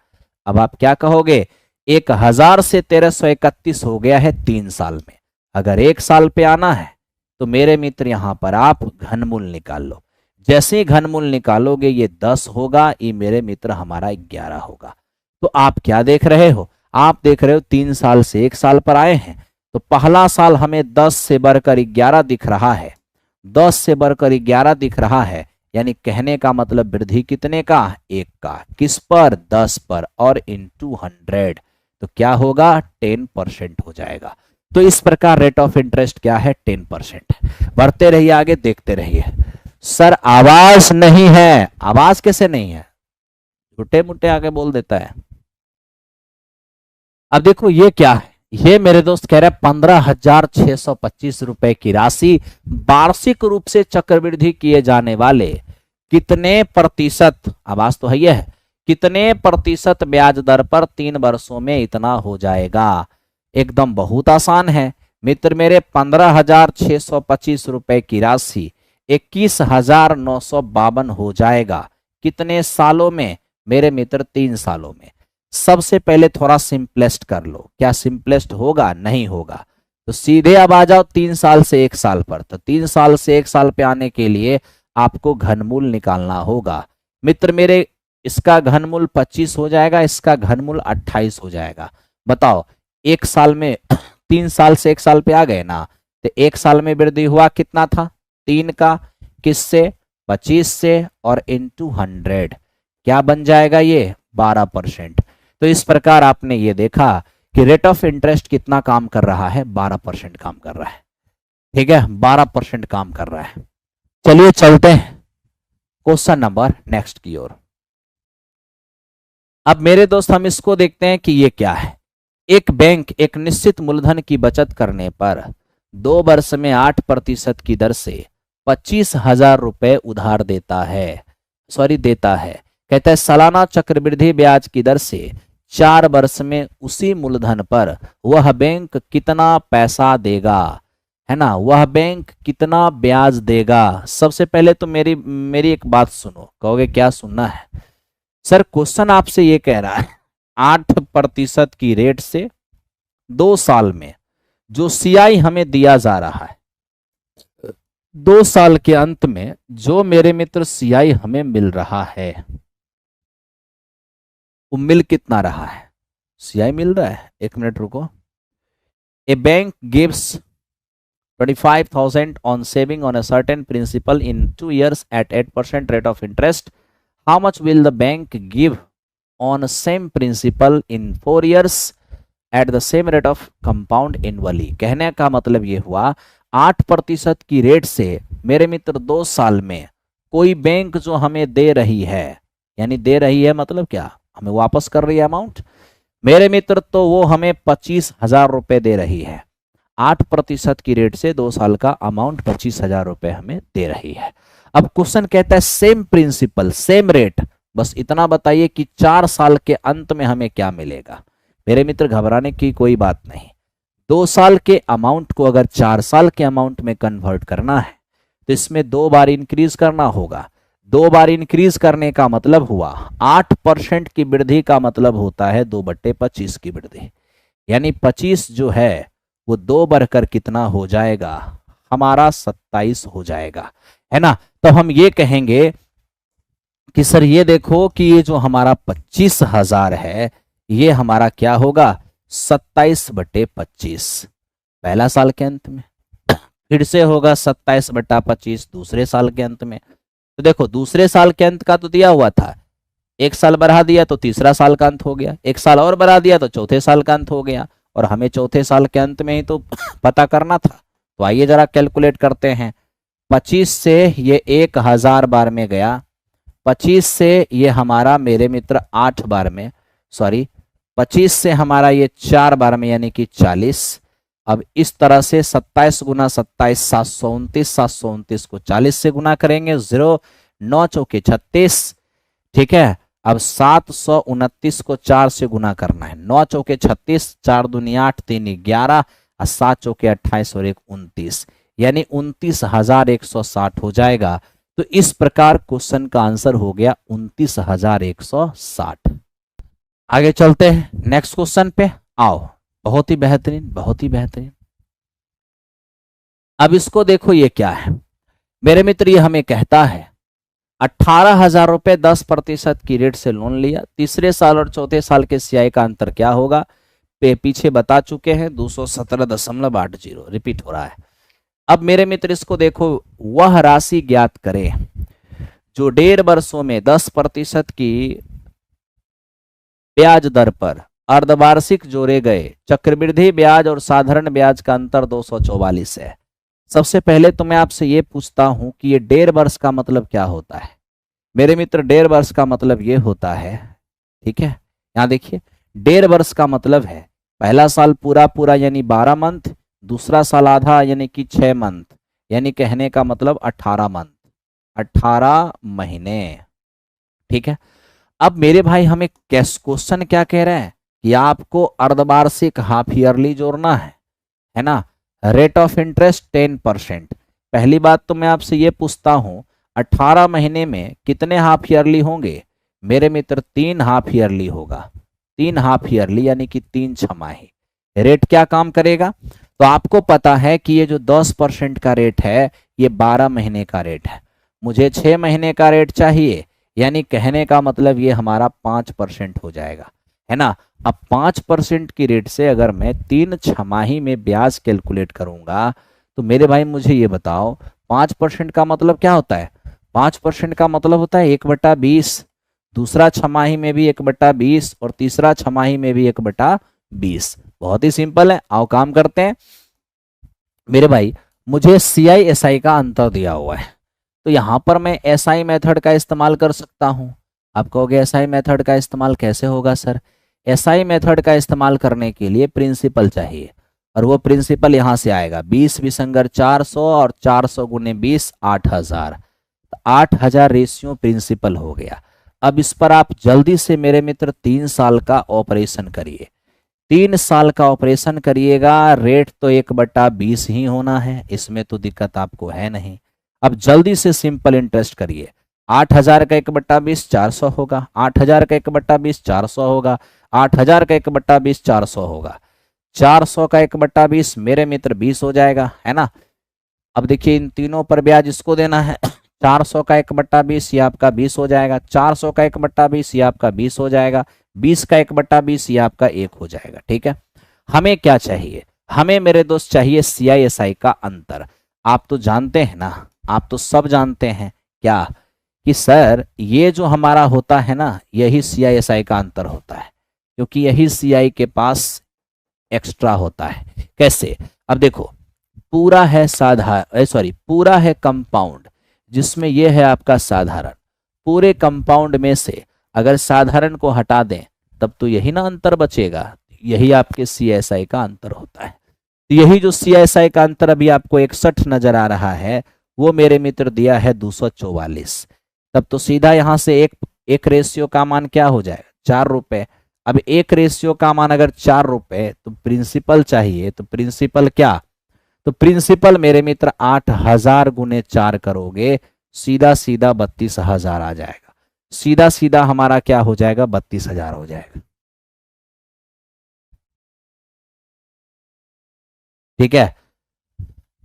अब आप क्या कहोगे? 1,000 से 1331 हो गया है 3 साल में। अगर 1 साल पे आना है तो मेरे मित्र यहां पर आप घनमूल निकाल लो। जैसे ही घनमूल निकालोगे ये 10 होगा, ये मेरे मित्र हमारा 11 होगा। तो आप क्या देख रहे हो? आप देख रहे हो 3 साल से 1 साल पर आए हैं तो पहला साल हमें 10 से बढ़कर 11 दिख रहा है। 10 से बढ़कर 11 दिख रहा है, यानी कहने का मतलब वृद्धि कितने का? 1 का। किस पर? 10 पर, और इंटू 100 तो क्या होगा? 10% हो जाएगा। तो इस प्रकार रेट ऑफ इंटरेस्ट क्या है? 10%। बढ़ते रहिए आगे, देखते रहिए। सर आवाज नहीं है। आवाज कैसे नहीं है? छोटे मोटे आगे बोल देता है। अब देखो ये क्या है। ये मेरे दोस्त कह रहे हैं 15,625 रुपए की राशि वार्षिक रूप से चक्रवृद्धि किए जाने वाले कितने प्रतिशत, आवाज तो है ये है, कितने प्रतिशत ब्याज दर पर 3 वर्षों में इतना हो जाएगा? एकदम बहुत आसान है मित्र मेरे। 15,625 रुपए की राशि 21,952 हो जाएगा। कितने सालों में मेरे मित्र? 3 सालों में। सबसे पहले थोड़ा सिंपलेस्ट कर लो। क्या सिंपलेस्ट होगा? नहीं होगा। तो सीधे अब आ जाओ 3 साल से 1 साल पर। तो 3 साल से 1 साल पे आने के लिए आपको घनमूल निकालना होगा मित्र मेरे। इसका घनमूल 25 हो जाएगा, इसका घनमूल 28 हो जाएगा। बताओ 1 साल में 3 साल से 1 साल पे आ गए ना, तो 1 साल में वृद्धि हुआ कितना था? 3 का। किससे? 25 से, और इंटू 100 क्या बन जाएगा? ये 12%। तो इस प्रकार आपने ये देखा कि रेट ऑफ इंटरेस्ट कितना काम कर रहा है? 12% काम कर रहा है। ठीक है, 12% काम कर रहा है। चलिए चलते हैं क्वेश्चन नंबर नेक्स्ट की ओर। अब मेरे दोस्त हम इसको देखते हैं कि ये क्या है। एक बैंक एक निश्चित मूलधन की बचत करने पर 2 वर्ष में 8% की दर से 25,000 रुपए उधार देता है। कहता है सालाना चक्रवृद्धि ब्याज की दर से 4 वर्ष में उसी मूलधन पर वह बैंक कितना पैसा देगा, है ना, वह बैंक कितना ब्याज देगा। सबसे पहले तो मेरी एक बात सुनो। कहोगे क्या सुनना है सर? क्वेश्चन आपसे ये कह रहा है 8% की रेट से 2 साल में जो सीआई हमें दिया जा रहा है, 2 साल के अंत में जो मेरे मित्र सीआई हमें मिल रहा है, वो मिल कितना रहा है? सीआई मिल रहा है, एक मिनट रुको। ए bank gives 25,000 on saving on a certain principal in 2 years at 8% rate of interest. How much will the bank give on same principal in 4 years at the same rate of compound annually? कहने का मतलब ये हुआ 8% की rate से मेरे मित्र 2 साल में कोई बैंक जो हमें दे रही है, यानी दे रही है मतलब क्या, हमें वापस कर रही है अमाउंट मेरे मित्र, तो वो हमें 25,000 रुपए दे रही है। 8% की रेट से 2 साल का अमाउंट 25,000 रुपए हमें दे रही है। अब क्वेश्चन कहता है सेम प्रिंसिपल सेम रेट, बस इतना बताइए कि 4 साल के अंत में हमें क्या मिलेगा। मेरे मित्र घबराने की कोई बात नहीं। 2 साल के अमाउंट को अगर 4 साल के अमाउंट में कन्वर्ट करना है तो इसमें 2 बार इंक्रीज करना होगा। 2 बार इंक्रीज करने का मतलब हुआ 8% की वृद्धि का मतलब होता है 2/25 की वृद्धि, यानी 25 जो है वो 2 बढ़कर कितना हो जाएगा हमारा 27 हो जाएगा, है ना। तो हम ये कहेंगे कि सर ये देखो कि ये जो हमारा 25,000 है ये हमारा क्या होगा 27/25 पहला साल के अंत में, फिर से होगा 27/25 दूसरे साल के अंत में। तो देखो दूसरे साल के अंत का तो दिया हुआ था, 1 साल बढ़ा दिया तो तीसरा साल का अंत हो गया, 1 साल और बढ़ा दिया तो चौथे साल का अंत हो गया, और हमें चौथे साल के अंत में ही तो पता करना था। तो आइए जरा कैलकुलेट करते हैं। 25 से ये 1000 बार में गया, 25 से ये हमारा मेरे मित्र 8 बार में, सॉरी 25 से हमारा ये 4 बार में यानी कि 40। अब इस तरह से 27 गुना 27 729, 729 को 40 से गुना करेंगे, 0 9 चौके 36, ठीक है। अब 729 को 4 से गुना करना है, 9 चौके 36, 4 दूनी 8, 3 11, और 7 चौके 28 और 1 29, यानी 29,160 हो जाएगा। तो इस प्रकार क्वेश्चन का आंसर हो गया 29,160। आगे चलते हैं नेक्स्ट क्वेश्चन पे, आओ। बहुत ही बेहतरीन, बहुत ही बेहतरीन। अब इसको देखो ये क्या है मेरे मित्र, ये हमें कहता है 18,000 रुपए 10% की रेट से लोन लिया, तीसरे साल और चौथे साल के सीआई का अंतर क्या होगा पीछे बता चुके हैं 217.80 रिपीट हो रहा है। अब मेरे मित्र इसको देखो, वह राशि ज्ञात करें जो 1.5 वर्षों में 10% की ब्याज दर पर अर्धवार्षिक जोड़े गए चक्रवृद्धि ब्याज और साधारण ब्याज का अंतर 244 है। सबसे पहले तो मैं आपसे ये पूछता हूं कि ये 1.5 वर्ष का मतलब क्या होता है मेरे मित्र। 1.5 वर्ष का मतलब ये होता है, ठीक है, यहां देखिए 1.5 वर्ष का मतलब है पहला साल पूरा पूरा यानी 12 मंथ, दूसरा साल आधा यानी कि 6 मंथ, यानी कहने का मतलब 18 मंथ, 18 महीने, ठीक है। अब मेरे भाई हमें क्वेश्चन क्या कह रहे हैं कि आपको अर्धवार्षिक हाफ ईयरली जोड़ना है ना। Rate of interest 10%। पहली बात तो मैं आपसे ये पूछता हूं 18 महीने में कितने हाफ ईयरली होंगे मेरे मित्र? 3 हाफ ईयरली होगा, 3 हाफ ईयरली यानी कि 3 छमाही। रेट क्या काम करेगा? तो आपको पता है कि ये जो 10% का रेट है ये 12 महीने का रेट है, मुझे 6 महीने का रेट चाहिए, यानी कहने का मतलब ये हमारा 5% हो जाएगा, है ना। अब 5% की रेट से अगर मैं 3 छमाही में ब्याज कैलकुलेट करूंगा तो मेरे भाई मुझे ये बताओ 5% का मतलब क्या होता है? 5% का मतलब होता है 1/20, दूसरा छमाही में भी 1/20 और तीसरा छमाही में भी 1/20। बहुत ही सिंपल है, आओ काम करते हैं। मेरे भाई मुझे सीआई एसआई का अंतर दिया हुआ है, तो यहां पर मैं एसआई मेथड का इस्तेमाल कर सकता हूं। आप कहोगे एसआई मेथड का इस्तेमाल कैसे होगा सर? एसआई मेथड का इस्तेमाल करने के लिए प्रिंसिपल चाहिए, और वो प्रिंसिपल यहां से आएगा 20 विसंगर 400 और 400 गुने 20 8000, 8000 रेशियो प्रिंसिपल हो गया। अब इस पर आप जल्दी से मेरे मित्र 3 साल का ऑपरेशन करिए। 3 साल का ऑपरेशन करिएगा, रेट तो 1/20 ही होना है, इसमें तो दिक्कत आपको है नहीं। अब जल्दी से सिंपल इंटरेस्ट करिए। 8,000 का 1/20 400 होगा, 8,000 का 1/20 400 होगा, 8,000 का 1/20 400 होगा, 400 का 1/20 मेरे मित्र 20 हो जाएगा, है ना। अब देखिए इन तीनों पर ब्याज इसको देना है। 400 का 1/20 ये आपका 20 हो जाएगा, 400 का 1/20 ये आपका 20 हो जाएगा, 20 का 1/20 ये आपका 1 हो जाएगा। ठीक है, हमें क्या चाहिए? हमें मेरे दोस्त चाहिए CISI का अंतर। आप तो जानते हैं ना, आप तो सब जानते हैं क्या कि सर ये जो हमारा होता है ना, यही CISI का अंतर होता है, क्योंकि यही CI के पास एक्स्ट्रा होता है। कैसे? अब देखो, पूरा है पूरा है कंपाउंड, जिसमें यह है आपका साधारण। पूरे कंपाउंड में से अगर साधारण को हटा दें तब तो यही ना अंतर बचेगा, यही आपके CISI का अंतर होता है। तो यही जो CISI का अंतर अभी आपको 61 नजर आ रहा है, वो मेरे मित्र दिया है 244। तब तो सीधा यहां से एक रेशियो का मान क्या हो जाएगा? 4 रुपए। अब एक रेशियो का मान अगर 4 रुपए, तो प्रिंसिपल चाहिए, तो प्रिंसिपल क्या? तो प्रिंसिपल मेरे मित्र 8,000 गुने 4 करोगे, सीधा सीधा 32,000 आ जाएगा। सीधा सीधा हमारा क्या हो जाएगा? 32,000 हो जाएगा। ठीक है,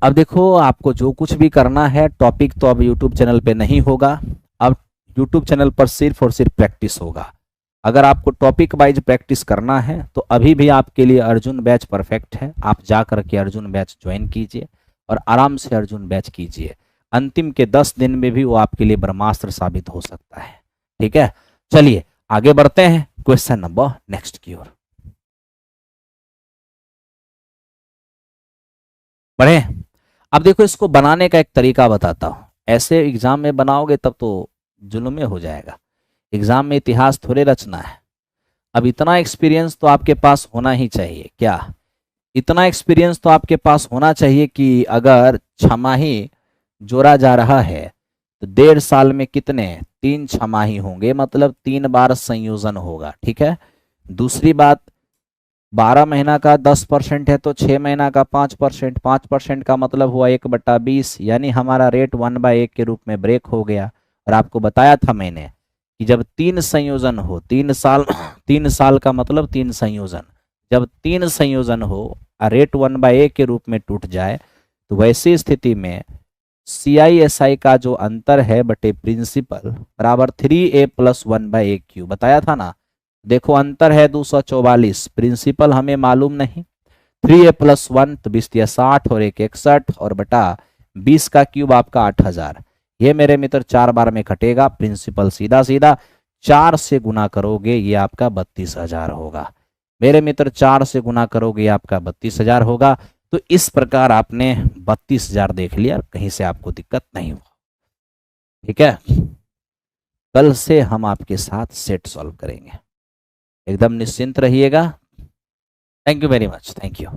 अब देखो आपको जो कुछ भी करना है, टॉपिक तो अब यूट्यूब चैनल पे नहीं होगा, अब यूट्यूब चैनल पर सिर्फ और सिर्फ प्रैक्टिस होगा। अगर आपको टॉपिक वाइज प्रैक्टिस करना है तो अभी भी आपके लिए अर्जुन बैच परफेक्ट है। आप जा करके अर्जुन बैच ज्वाइन कीजिए और आराम से अर्जुन बैच कीजिए। अंतिम के 10 दिन में भी वो आपके लिए ब्रह्मास्त्र साबित हो सकता है। ठीक है, चलिए आगे बढ़ते हैं क्वेश्चन नंबर नेक्स्ट की ओर। बढ़े। अब देखो इसको बनाने का एक तरीका बताता हूं। ऐसे एग्जाम में बनाओगे तब तो जुल्म में हो जाएगा। एग्जाम में इतिहास थोड़े रचना है। अब इतना एक्सपीरियंस तो आपके पास होना ही चाहिए। क्या? इतना एक्सपीरियंस तो आपके पास होना चाहिए कि अगर छमाही जोड़ा जा रहा है तो 1.5 साल में कितने 3 छमाही होंगे, मतलब 3 बार संयोजन होगा। ठीक है, दूसरी बात 12 महीना का 10% है तो 6 महीना का 5%, 5% का मतलब हुआ 1/20, यानी हमारा रेट 1/1 के रूप में ब्रेक हो गया। और आपको बताया था मैंने कि जब 3 संयोजन हो, 3 साल का मतलब 3 संयोजन, जब 3 संयोजन हो और रेट 1/1 के रूप में टूट जाए तो वैसी स्थिति में CISI का जो अंतर है बटे प्रिंसिपल बराबर 3A + 1/1Q, बताया था ना। देखो अंतर है 244, प्रिंसिपल हमें मालूम नहीं। 3A + 1 तो 20 या 60 और 1 61 और बटा 20 का क्यूब आपका 8,000। ये मेरे मित्र 4 बार में कटेगा। प्रिंसिपल सीधा सीधा 4 से गुना करोगे ये आपका 32,000 होगा। मेरे मित्र 4 से गुना करोगे ये आपका 32,000 होगा। तो इस प्रकार आपने 32,000 देख लिया, कहीं से आपको दिक्कत नहीं हुआ। ठीक है, कल से हम आपके साथ सेट सॉल्व करेंगे, एकदम निश्चिंत रहिएगा। Thank you very much, thank you.